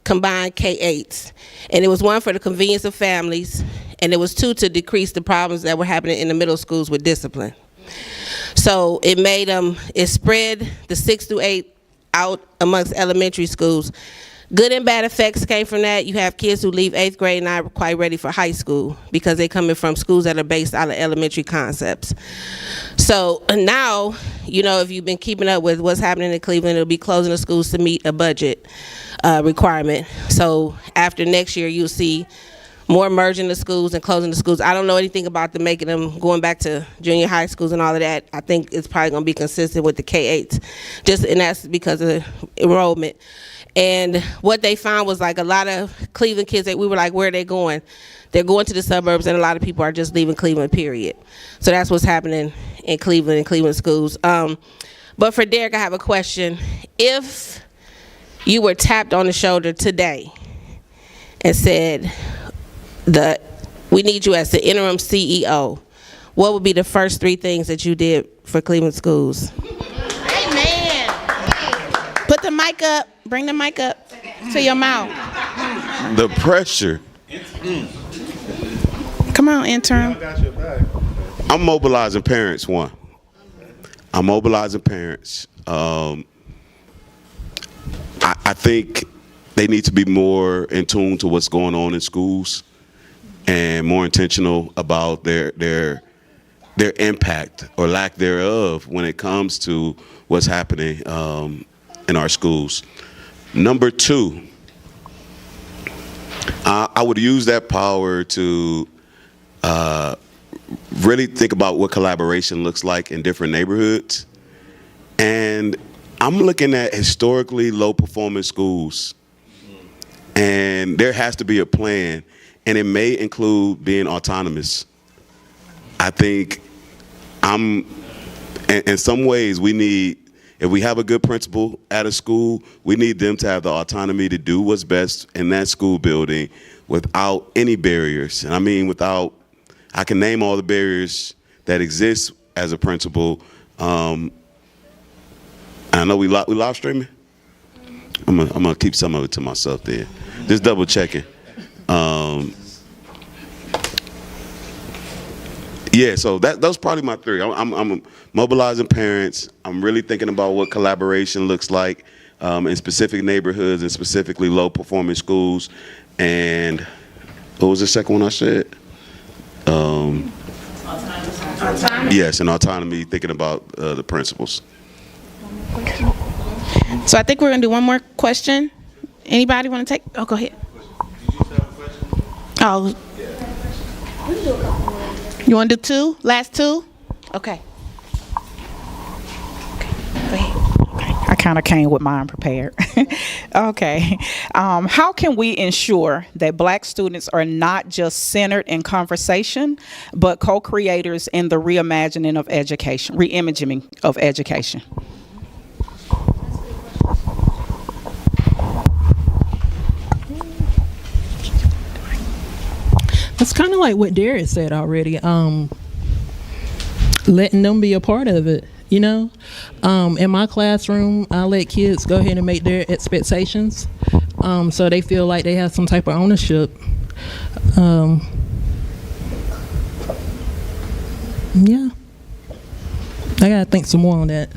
Speaker 11: combined K-8s. And it was one for the convenience of families, and it was two to decrease the problems that were happening in the middle schools with discipline. So it spread the 6 through 8 out amongst elementary schools. Good and bad effects came from that. You have kids who leave 8th grade not quite ready for high school because they're coming from schools that are based out of elementary concepts. So now, if you've been keeping up with what's happening in Cleveland, it'll be closing the schools to meet a budget requirement. So after next year, you'll see more merging the schools and closing the schools. I don't know anything about making them going back to junior high schools and all of that. I think it's probably going to be consistent with the K-8s, and that's because of enrollment. And what they found was like a lot of Cleveland kids that we were like, where are they going? They're going to the suburbs, and a lot of people are just leaving Cleveland, period. So that's what's happening in Cleveland and Cleveland schools. But for Derek, I have a question. If you were tapped on the shoulder today and said, we need you as the interim CEO, what would be the first 3 things that you did for Cleveland schools?
Speaker 2: Amen. Put the mic up. Bring the mic up to your mouth.
Speaker 1: The pressure.
Speaker 2: Come on, intern.
Speaker 1: I'm mobilizing parents, one. I'm mobilizing parents. I think they need to be more in tune to what's going on in schools and more intentional about their impact or lack thereof when it comes to what's happening in our schools. Number 2, I would use that power to really think about what collaboration looks like in different neighborhoods. And I'm looking at historically low-performing schools. And there has to be a plan, and it may include being autonomous. I think in some ways we need, if we have a good principal at a school, we need them to have the autonomy to do what's best in that school building without any barriers. And I mean I can name all the barriers that exist as a principal. I know we live streaming. I'm gonna keep some of it to myself there. Just double checking. Yeah, so those probably my 3. I'm mobilizing parents. I'm really thinking about what collaboration looks like in specific neighborhoods and specifically low-performing schools. And what was the second one I said? Autonomy. Yes, and autonomy, thinking about the principals.
Speaker 2: So I think we're going to do one more question. Anybody want to take? Oh, go ahead.
Speaker 8: Did you have a question?
Speaker 2: Oh, You want to do two? Last two? Okay.
Speaker 12: I kind of came with mine prepared. Okay. How can we ensure that Black students are not just centered in conversation, but co-creators in the reimagining of education, reimagining of education?
Speaker 3: It's kind of like what Darius said already. Letting them be a part of it. You know, in my classroom, I let kids go ahead and make their expectations, so they feel like they have some type of ownership. Yeah, I gotta think some more on that.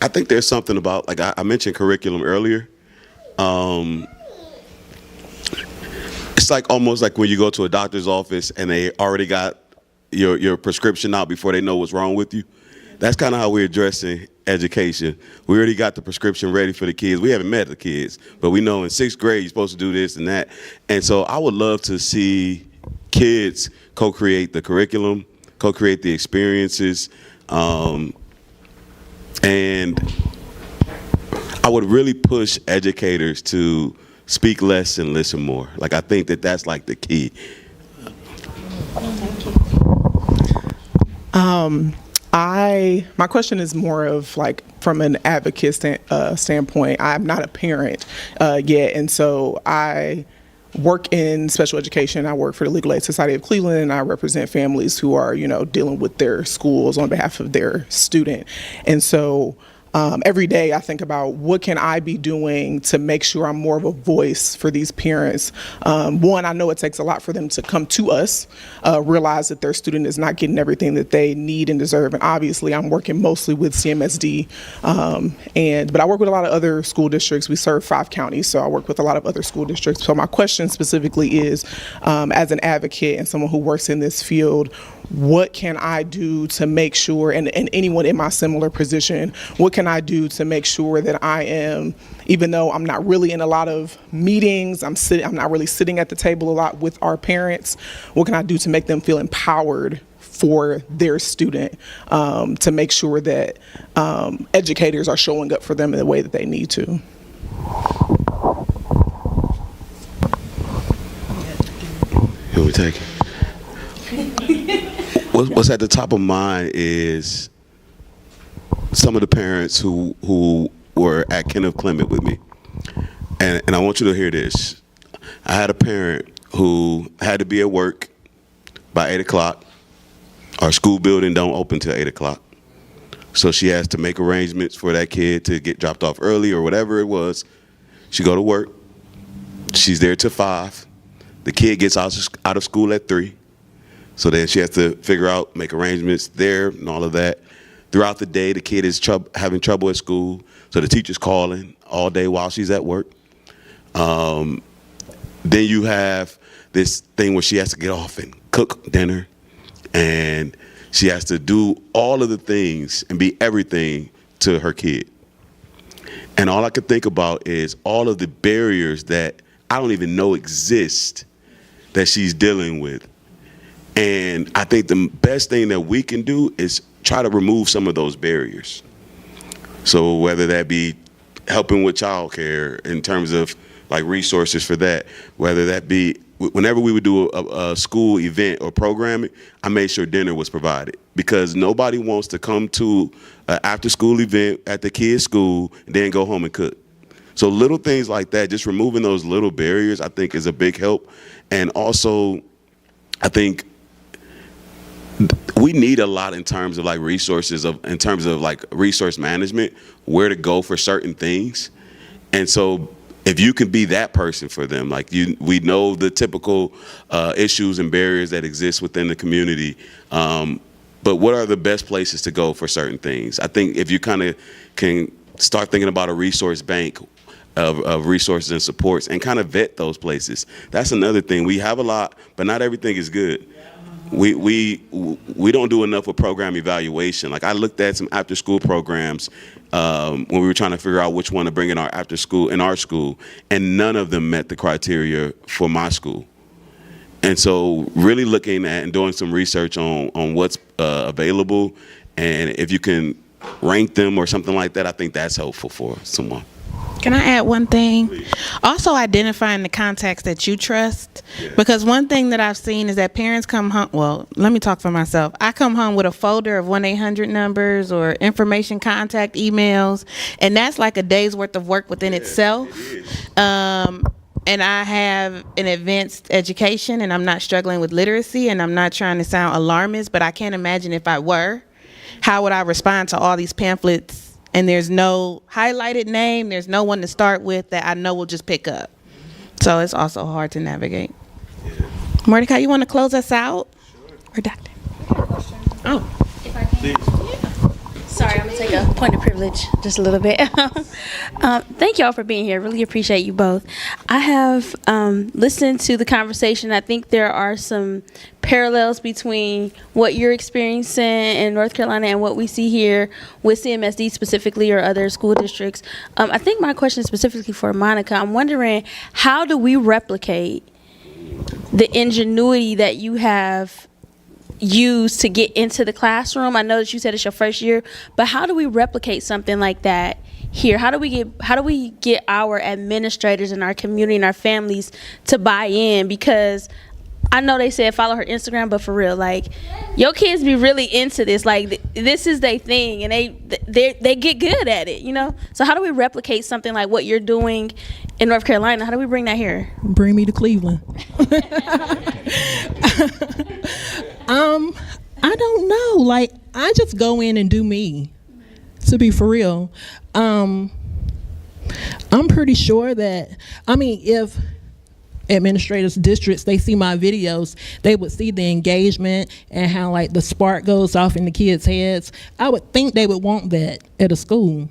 Speaker 1: I think there's something about, like I mentioned curriculum earlier. It's like almost like when you go to a doctor's office and they already got your prescription out before they know what's wrong with you. That's kind of how we're addressing education. We already got the prescription ready for the kids. We haven't met the kids, but we know in 6th grade you're supposed to do this and that. And so I would love to see kids co-create the curriculum, co-create the experiences, and I would really push educators to speak less and listen more. Like, I think that that's like the key.
Speaker 13: My question is more of like from an advocate standpoint. I'm not a parent yet, and so I work in special education. I work for the Legal Aid Society of Cleveland, and I represent families who are, dealing with their schools on behalf of their student. And so every day I think about what can I be doing to make sure I'm more of a voice for these parents. One, I know it takes a lot for them to come to us, realize that their student is not getting everything that they need and deserve. And obviously I'm working mostly with CMSD, but I work with a lot of other school districts. We serve 5 counties, so I work with a lot of other school districts. So my question specifically is, as an advocate and someone who works in this field, what can I do to make sure, and anyone in my similar position, what can I do to make sure that I am, even though I'm not really in a lot of meetings, I'm not really sitting at the table a lot with our parents, what can I do to make them feel empowered for their student, to make sure that educators are showing up for them in the way that they need to?
Speaker 1: Here we take it. What's at the top of mind is some of the parents who were at Kenneth Clement with me. And I want you to hear this. I had a parent who had to be at work by 8 o'clock. Our school building don't open till 8 o'clock. So she has to make arrangements for that kid to get dropped off early or whatever it was. She go to work. She's there till 5. The kid gets out of school at 3. So then she has to figure out, make arrangements there and all of that. Throughout the day, the kid is having trouble at school, so the teacher's calling all day while she's at work. Then you have this thing where she has to get off and cook dinner, and she has to do all of the things and be everything to her kid. And all I could think about is all of the barriers that I don't even know exist that she's dealing with. And I think the best thing that we can do is try to remove some of those barriers. So whether that be helping with childcare in terms of like resources for that, whether that be whenever we would do a school event or programming, I made sure dinner was provided, because nobody wants to come to an after school event at the kids' school and then go home and cook. So little things like that, just removing those little barriers, I think is a big help. And also, I think we need a lot in terms of like resources, in terms of like resource management, where to go for certain things. And so if you can be that person for them, like we know the typical issues and barriers that exist within the community, but what are the best places to go for certain things? I think if you kind of can start thinking about a resource bank of resources and supports and kind of vet those places. That's another thing. We have a lot, but not everything is good. we don't do enough with program evaluation. Like I looked at some after school programs when we were trying to figure out which one to bring in our school, and none of them met the criteria for my school. And so really looking at and doing some research on what's available, and if you can rank them or something like that, I think that's helpful for someone.
Speaker 2: Can I add one thing? Also identifying the contacts that you trust. Because one thing that I've seen is that parents come home, well, let me talk for myself. I come home with a folder of 1-800 numbers or information contact emails, and that's like a day's worth of work within itself. And I have an advanced education, and I'm not struggling with literacy, and I'm not trying to sound alarmist, but I can't imagine if I were, how would I respond to all these pamphlets? And there's no highlighted name, there's no one to start with that I know will just pick up. So it's also hard to navigate. Mordecai, you want to close us out? Or Doctor? Oh.
Speaker 14: If I can. Sorry, I'm going to take a point of privilege just a little bit. Thank y'all for being here. Really appreciate you both. I have listened to the conversation. I think there are some parallels between what you're experiencing in North Carolina and what we see here with CMSD specifically or other school districts. I think my question is specifically for Monica. I'm wondering, how do we replicate the ingenuity that you have used to get into the classroom? I know that you said it's your first year, but how do we replicate something like that here? How do we get our administrators and our community and our families to buy in? Because I know they said follow her Instagram, but for real, like, your kids be really into this. Like, this is their thing, and they get good at it, you know? So how do we replicate something like what you're doing in North Carolina? How do we bring that here?
Speaker 3: Bring me to Cleveland. I don't know. Like, I just go in and do me, to be for real. I'm pretty sure that, if administrators, districts, they see my videos, they would see the engagement and how like the spark goes off in the kids' heads. I would think they would want that at a school.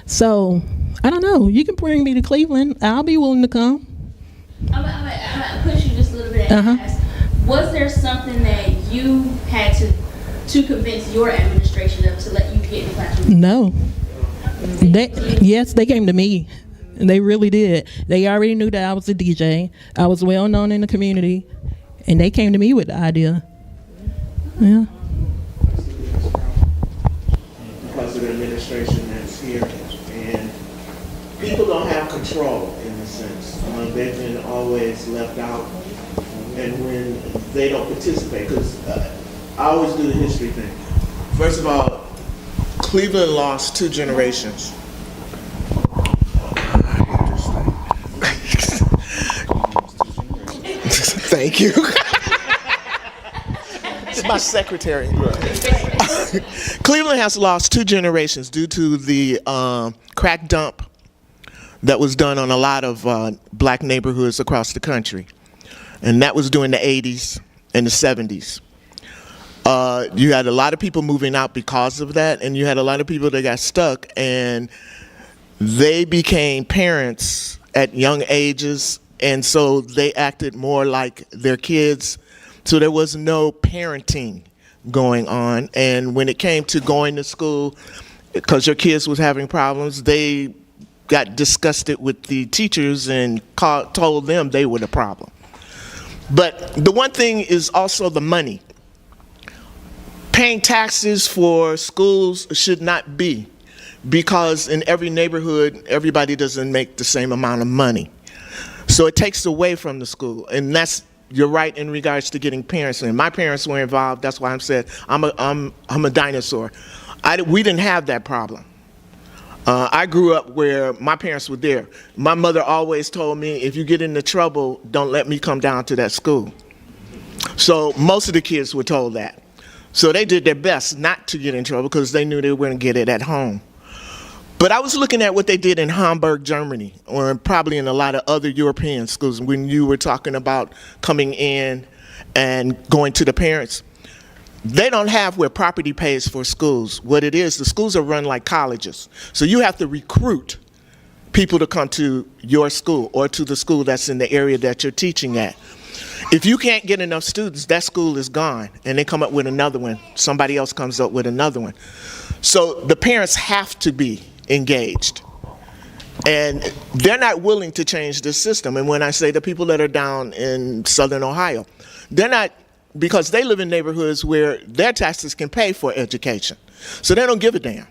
Speaker 3: So I don't know. You can bring me to Cleveland. I'll be willing to come.
Speaker 14: I'm gonna push you just a little bit and ask, was there something that you had to convince your administration of to let you get in the classroom?
Speaker 3: No. Yes, they came to me. They really did. They already knew that I was a DJ. I was well known in the community, and they came to me with the idea. Yeah.
Speaker 10: Because of the administration that's here, and people don't have control in a sense. They've been always left out, and when they don't participate, because I always do the history thing. First of all, Cleveland lost 2 generations. Thank you. It's my secretary. Cleveland has lost 2 generations due to the crack dump that was done on a lot of black neighborhoods across the country. And that was during the 80s and the 70s. You had a lot of people moving out because of that, and you had a lot of people that got stuck, and they became parents at young ages, and so they acted more like their kids. So there was no parenting going on. And when it came to going to school, because your kids was having problems, they got disgusted with the teachers and told them they were the problem. But the one thing is also the money. Paying taxes for schools should not be, because in every neighborhood, everybody doesn't make the same amount of money. So it takes away from the school, and you're right in regards to getting parents in. My parents were involved. That's why I'm a dinosaur. We didn't have that problem. I grew up where my parents were there. My mother always told me, if you get into trouble, don't let me come down to that school. So most of the kids were told that. So they did their best not to get in trouble because they knew they wouldn't get it at home. But I was looking at what they did in Hamburg, Germany, or probably in a lot of other European schools when you were talking about coming in and going to the parents. They don't have where property pays for schools. What it is, the schools are run like colleges. So you have to recruit people to come to your school or to the school that's in the area that you're teaching at. If you can't get enough students, that school is gone, and they come up with another one. Somebody else comes up with another one. So the parents have to be engaged. And they're not willing to change the system. And when I say the people that are down in Southern Ohio, they're not, because they live in neighborhoods where their taxes can pay for education. So they don't give a damn.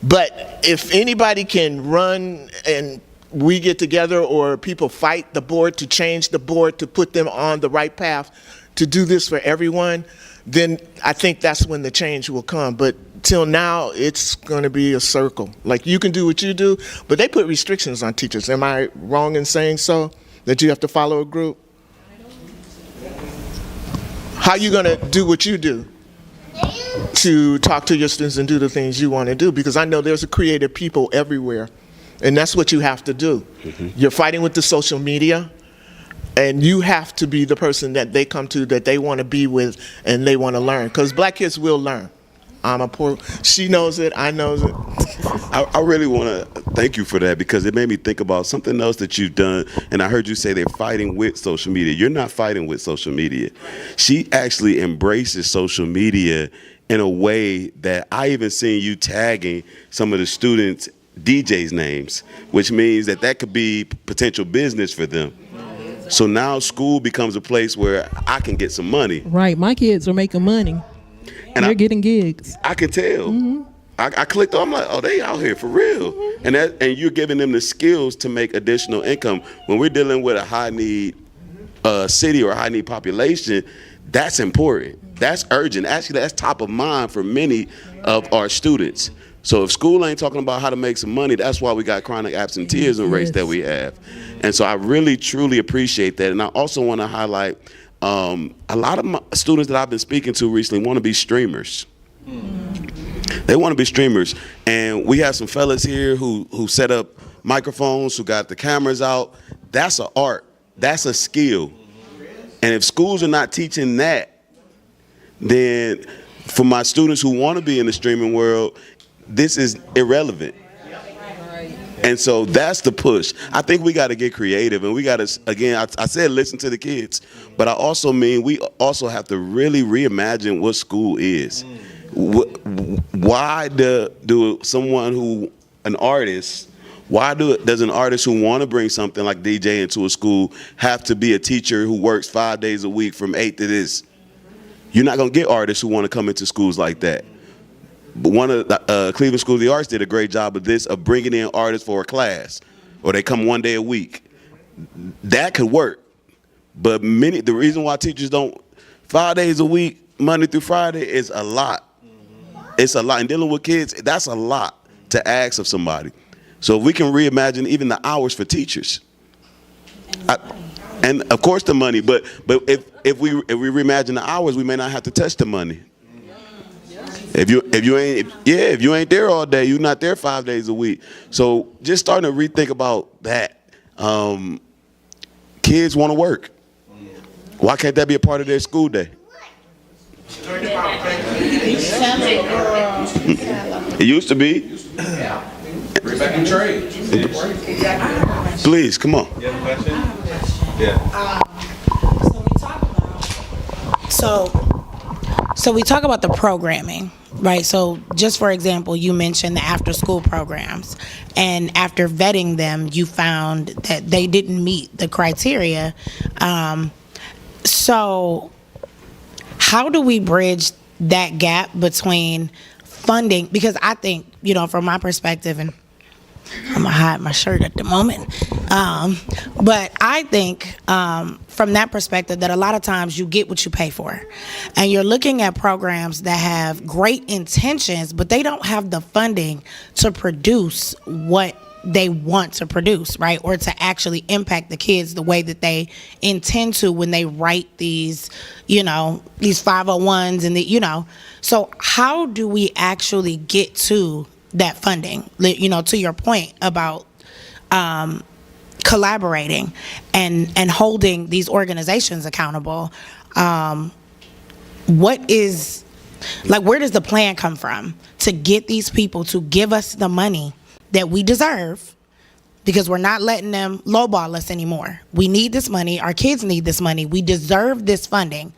Speaker 10: But if anybody can run and we get together, or people fight the board to change the board to put them on the right path to do this for everyone, then I think that's when the change will come. But till now, it's going to be a circle. Like, you can do what you do, but they put restrictions on teachers. Am I wrong in saying so? That you have to follow a group? How are you going to do what you do to talk to your students and do the things you want to do? Because I know there's creative people everywhere, and that's what you have to do. You're fighting with the social media, and you have to be the person that they come to, that they want to be with, and they want to learn. Because black kids will learn. She knows it, I knows it.
Speaker 1: I really want to thank you for that, because it made me think about something else that you've done. And I heard you say they're fighting with social media. You're not fighting with social media. She actually embraces social media in a way that I even seen you tagging some of the students' DJs' names, which means that could be potential business for them. So now school becomes a place where I can get some money.
Speaker 3: Right, my kids are making money. And they're getting gigs.
Speaker 1: I can tell. I clicked on, I'm like, oh, they out here for real. And you're giving them the skills to make additional income. When we're dealing with a high need city or a high need population, that's important. That's urgent. Actually, that's top of mind for many of our students. So if school ain't talking about how to make some money, that's why we got chronic absenteeism rates that we have. And so I really, truly appreciate that. And I also want to highlight a lot of my students that I've been speaking to recently want to be streamers. They want to be streamers. And we have some fellas here who set up microphones, who got the cameras out. That's an art. That's a skill. And if schools are not teaching that, then for my students who want to be in the streaming world, this is irrelevant. And so that's the push. I think we got to get creative, and we got to, again, I said listen to the kids, but I also mean we also have to really reimagine what school is. Why do someone an artist, does an artist who want to bring something like DJ into a school have to be a teacher who works 5 days a week from 8 to this? You're not going to get artists who want to come into schools like that. But one of the Cleveland School of the Arts did a great job of this, of bringing in artists for a class, or they come 1 day a week. That could work. But the reason why teachers don't 5 days a week, Monday through Friday, is a lot. It's a lot. And dealing with kids, that's a lot to ask of somebody. So if we can reimagine even the hours for teachers. And of course the money, but if we reimagine the hours, we may not have to touch the money. If you ain't there all day, you're not there 5 days a week. So just starting to rethink about that. Kids want to work. Why can't that be a part of their school day? It used to be.
Speaker 8: Bring back the trade.
Speaker 1: Please, come on.
Speaker 8: You have a question? Yeah.
Speaker 15: So we talk about the programming, right? So just for example, you mentioned the after school programs, and after vetting them, you found that they didn't meet the criteria. So how do we bridge that gap between funding? Because I think, from my perspective, and I'm gonna hide my shirt at the moment. But I think from that perspective that a lot of times you get what you pay for. And you're looking at programs that have great intentions, but they don't have the funding to produce what they want to produce, right? Or to actually impact the kids the way that they intend to when they write these 501s and So how do we actually get to that funding, to your point about collaborating and holding these organizations accountable? Where does the plan come from to get these people to give us the money that we deserve, because we're not letting them lowball us anymore. We need this money. Our kids need this money. We deserve this funding.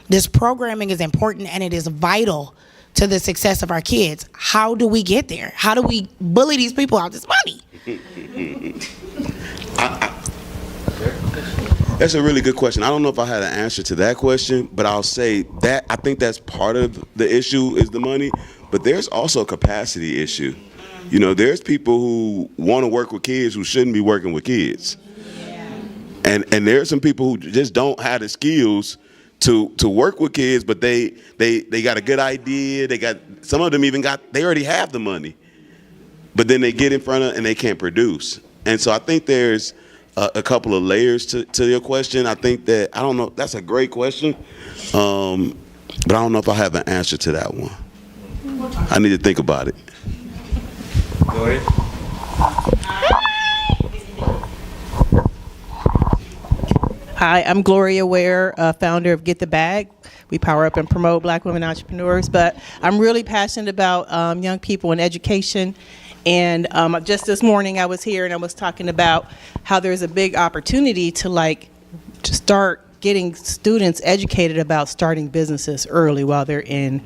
Speaker 15: This programming is important and it is vital to the success of our kids. How do we get there? How do we bully these people out this money?
Speaker 1: That's a really good question. I don't know if I had an answer to that question, but I'll say that I think that's part of the issue is the money, but there's also a capacity issue. You know, there's people who want to work with kids who shouldn't be working with kids. And there's some people who just don't have the skills to work with kids, but they got a good idea. Some of them they already have the money, but then they get in front of and they can't produce. And so I think there's a couple of layers to your question. I think that, I don't know, that's a great question, but I don't know if I have an answer to that one. I need to think about it.
Speaker 8: Go ahead.
Speaker 16: Hi, I'm Gloria Ware, founder of Get the Bag. We power up and promote Black women entrepreneurs, but I'm really passionate about young people and education. And just this morning I was here and I was talking about how there's a big opportunity to start getting students educated about starting businesses early while they're in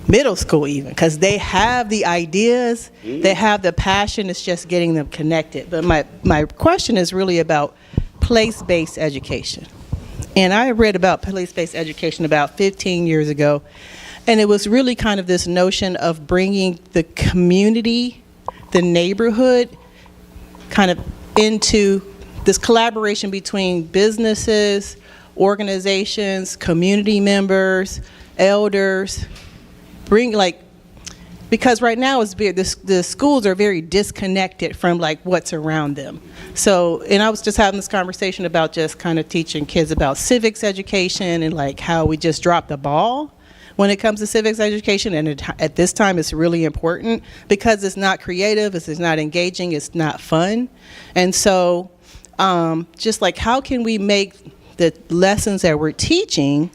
Speaker 16: middle school even, because they have the ideas, they have the passion, it's just getting them connected. But my question is really about place-based education. And I read about place-based education about 15 years ago, and it was really kind of this notion of bringing the community, the neighborhood, kind of into this collaboration between businesses, organizations, community members, elders, because right now the schools are very disconnected from what's around them. So, and I was just having this conversation about just kind of teaching kids about civics education and how we just drop the ball when it comes to civics education, and at this time it's really important because it's not creative, it's not engaging, it's not fun. And so just how can we make the lessons that we're teaching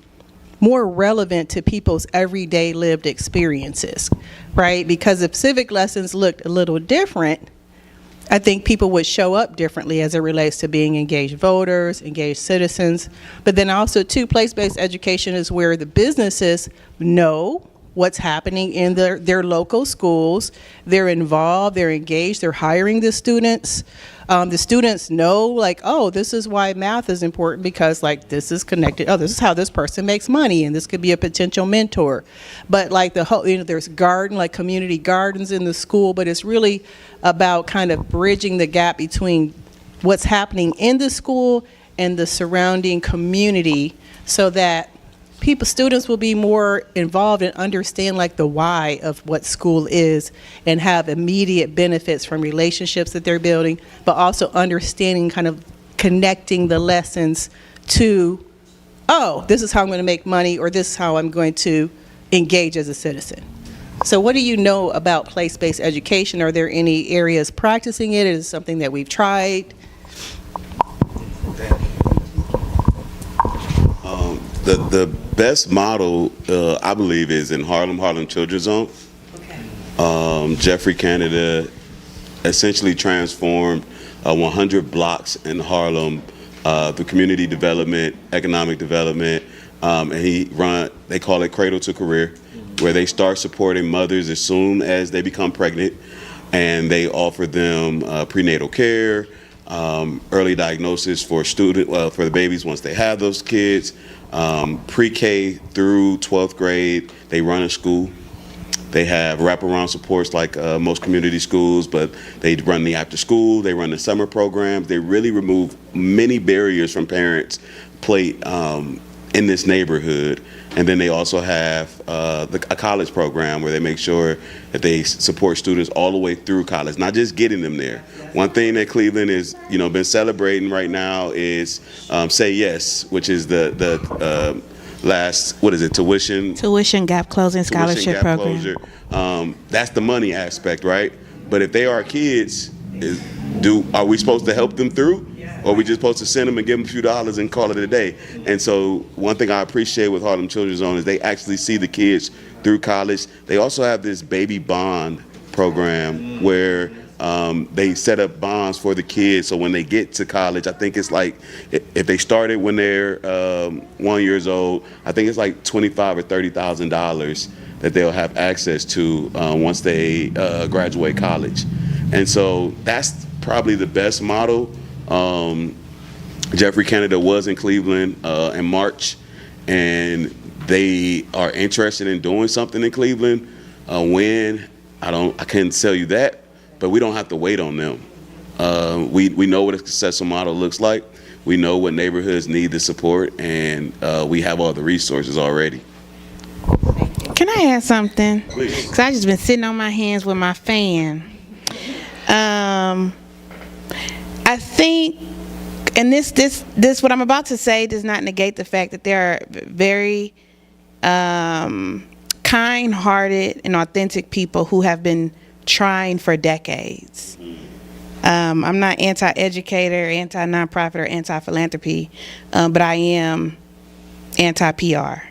Speaker 16: more relevant to people's everyday lived experiences, right? Because if civic lessons looked a little different, I think people would show up differently as it relates to being engaged voters, engaged citizens. But then also too, place-based education is where the businesses know what's happening in their local schools. They're involved, they're engaged, they're hiring the students. The students know oh, this is why math is important because this is connected. Oh, this is how this person makes money and this could be a potential mentor. But the whole, there's community gardens in the school, but it's really about kind of bridging the gap between what's happening in the school and the surrounding community so that students will be more involved and understand the why of what school is and have immediate benefits from relationships that they're building, but also understanding kind of connecting the lessons to, oh, this is how I'm going to make money or this is how I'm going to engage as a citizen. So what do you know about place-based education? Are there any areas practicing it? Is it something that we've tried?
Speaker 1: The best model, I believe, is in Harlem Children's Zone. Okay. Jeffrey Canada essentially transformed 100 blocks in Harlem through community development, economic development, and they call it Cradle to Career, where they start supporting mothers as soon as they become pregnant, and they offer them prenatal care, early diagnosis for for the babies once they have those kids. Pre-K through 12th grade, they run a school. They have wraparound supports like most community schools, but they run the after school, they run the summer programs. They really remove many barriers from parents' plate in this neighborhood. And then they also have a college program where they make sure that they support students all the way through college, not just getting them there. One thing that Cleveland is, been celebrating right now is Say Yes, which is the last, tuition
Speaker 2: gap closing scholarship program.
Speaker 1: That's the money aspect, right? But if they are kids, are we supposed to help them through? Or are we just supposed to send them and give them a few dollars and call it a day? And so one thing I appreciate with Harlem Children's Zone is they actually see the kids through college. They also have this baby bond program where They set up bonds for the kids, so when they get to college, I think it's like if they started when they're 1 year old, I think it's like $25,000 or $30,000 that they'll have access to once they graduate college. And so that's probably the best model. Jeffrey Canada was in Cleveland in March, and they are interested in doing something in Cleveland. When I can't tell you that, but we don't have to wait on them. We know what a successful model looks like. We know what neighborhoods need the support, and we have all the resources already.
Speaker 2: Can I add something?
Speaker 1: Please.
Speaker 2: Because I just been sitting on my hands with my fan. I think, and this what I'm about to say does not negate the fact that there are very kind-hearted and authentic people who have been trying for decades. I'm not anti-educator, anti-nonprofit, or anti-philanthropy, but I am anti-PR.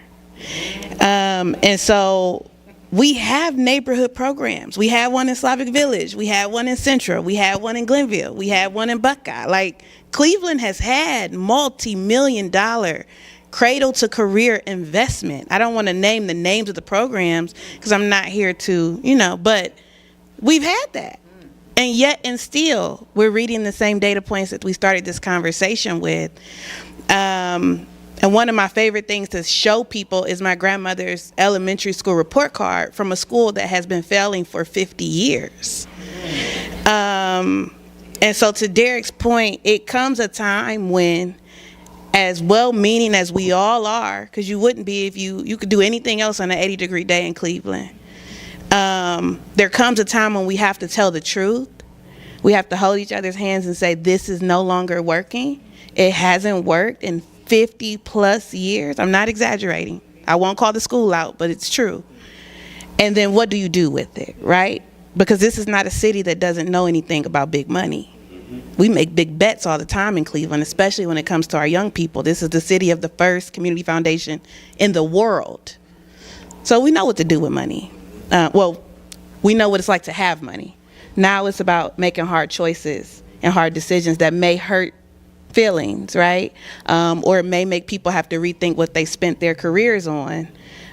Speaker 2: And so we have neighborhood programs. We had one in Slavic Village. We had one in Central. We had one in Glenville. We had one in Buckeye. Like, Cleveland has had multi-million-dollar cradle-to-career investment. I don't want to name the names of the programs because I'm not here to, but we've had that. And yet and still, we're reading the same data points that we started this conversation with. And one of my favorite things to show people is my grandmother's elementary school report card from a school that has been failing for 50 years. And so to Derek's point, it comes a time when, as well-meaning as we all are, because you wouldn't be if you could do anything else on an 80-degree day in Cleveland, there comes a time when we have to tell the truth. We have to hold each other's hands and say, this is no longer working. It hasn't worked in 50 plus years. I'm not exaggerating. I won't call the school out, but it's true. And then what do you do with it, right? Because this is not a city that doesn't know anything about big money. We make big bets all the time in Cleveland, especially when it comes to our young people. This is the city of the first community foundation in the world. So we know what to do with money. We know what it's like to have money. Now it's about making hard choices and hard decisions that may hurt feelings, right? Or it may make people have to rethink what they spent their careers on.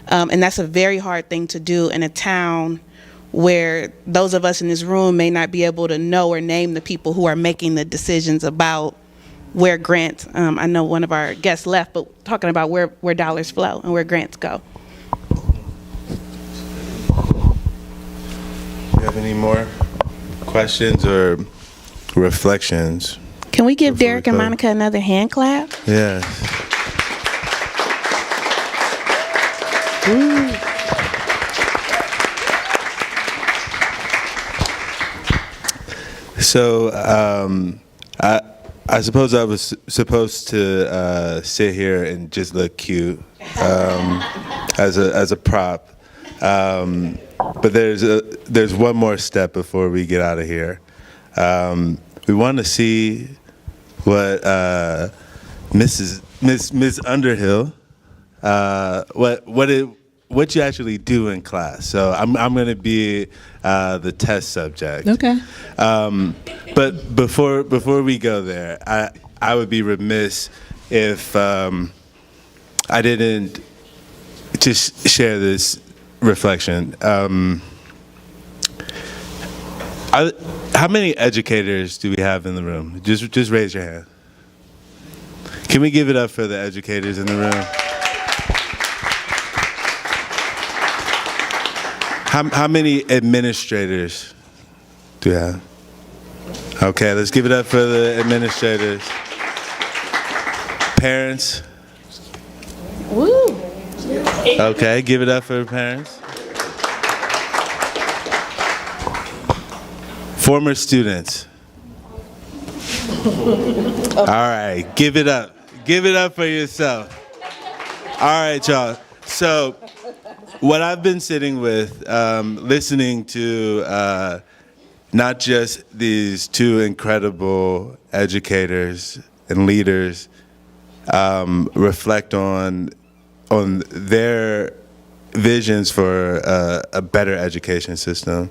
Speaker 2: And that's a very hard thing to do in a town where those of us in this room may not be able to know or name the people who are making the decisions about where grants, I know one of our guests left, but talking about where dollars flow and where grants go.
Speaker 8: You have any more questions or reflections?
Speaker 2: Can we give Derek and Monica another hand clap?
Speaker 8: Yes. So I suppose I was supposed to sit here and just look cute as a prop, but there's one more step before we get out of here. We want to see what Miss Underhill, what you actually do in class. So I'm going to be the test subject.
Speaker 3: Okay.
Speaker 8: But before we go there, I would be remiss if I didn't just share this reflection. How many educators do we have in the room? Just raise your hand. Can we give it up for the educators in the room? How many administrators do we have? Okay, let's give it up for the administrators. Parents?
Speaker 2: Woo!
Speaker 8: Okay, give it up for the parents. Former students. All right, give it up. Give it up for yourself. All right, y'all. So what I've been sitting with, listening to not just these two incredible educators and leaders reflect on their visions for a better education system,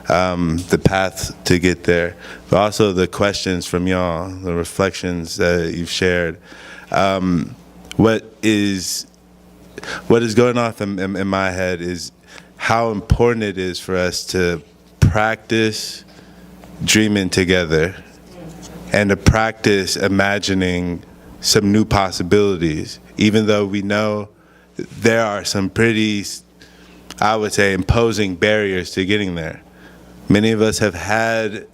Speaker 8: the path to get there, but also the questions from y'all, the reflections that you've shared. What is going off in my head is how important it is for us to practice dreaming together and to practice imagining some new possibilities, even though we know there are some pretty, I would say, imposing barriers to getting there. Many of us have had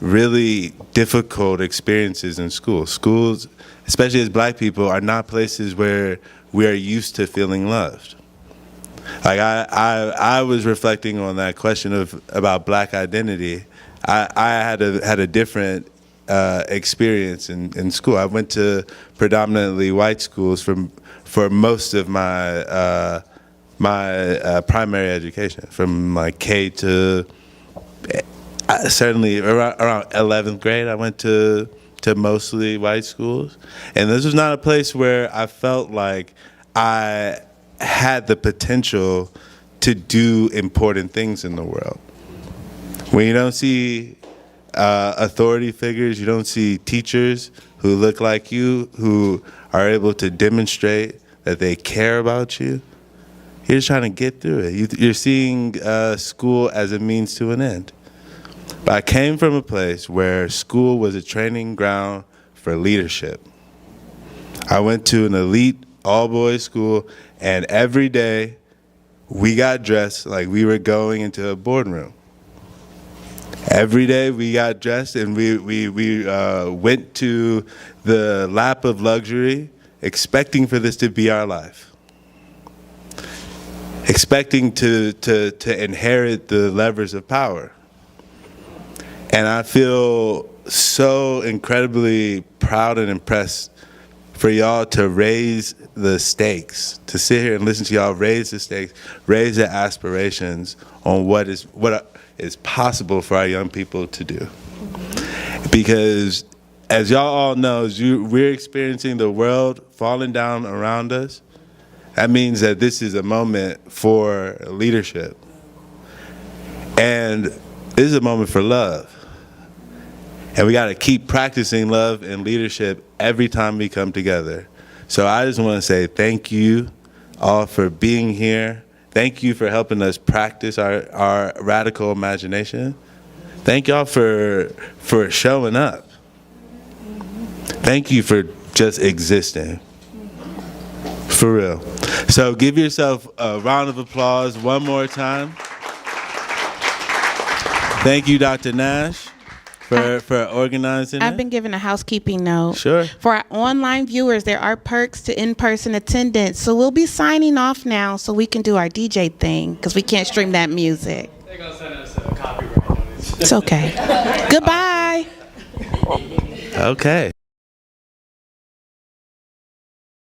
Speaker 8: really difficult experiences in school. Schools, especially as Black people, are not places where we are used to feeling loved. Like I was reflecting on that question about Black identity. I had a different experience in school. I went to predominantly white schools for most of my primary education, from like K to certainly around 11th grade. I went to mostly white schools, and this was not a place where I felt like I had the potential to do important things in the world. When you don't see authority figures, you don't see teachers who look like you, who are able to demonstrate that they care about you, you're just trying to get through it. You're seeing school as a means to an end. But I came from a place where school was a training ground for leadership. I went to an elite all-boys school, and every day we got dressed like we were going into a boardroom. Every day we got dressed and we went to the lap of luxury, expecting for this to be our life. Expecting to inherit the levers of power. And I feel so incredibly proud and impressed for y'all to raise the stakes, to sit here and listen to y'all raise the stakes, raise the aspirations on what is possible for our young people to do. Because as y'all all know, we're experiencing the world falling down around us. That means that this is a moment for leadership. And this is a moment for love. And we got to keep practicing love and leadership every time we come together. So I just want to say thank you all for being here. Thank you for helping us practice our radical imagination. Thank y'all for showing up. Thank you for just existing. For real. So give yourself a round of applause one more time. Thank you, Dr. Nash, for organizing
Speaker 2: I've
Speaker 8: it.
Speaker 2: been given a housekeeping note.
Speaker 8: Sure.
Speaker 2: For our online viewers, there are perks to in-person attendance. So we'll be signing off now so we can do our DJ thing because we can't stream that music.
Speaker 7: They're going to send us a copyright notice.
Speaker 2: It's okay. Goodbye.
Speaker 8: Okay.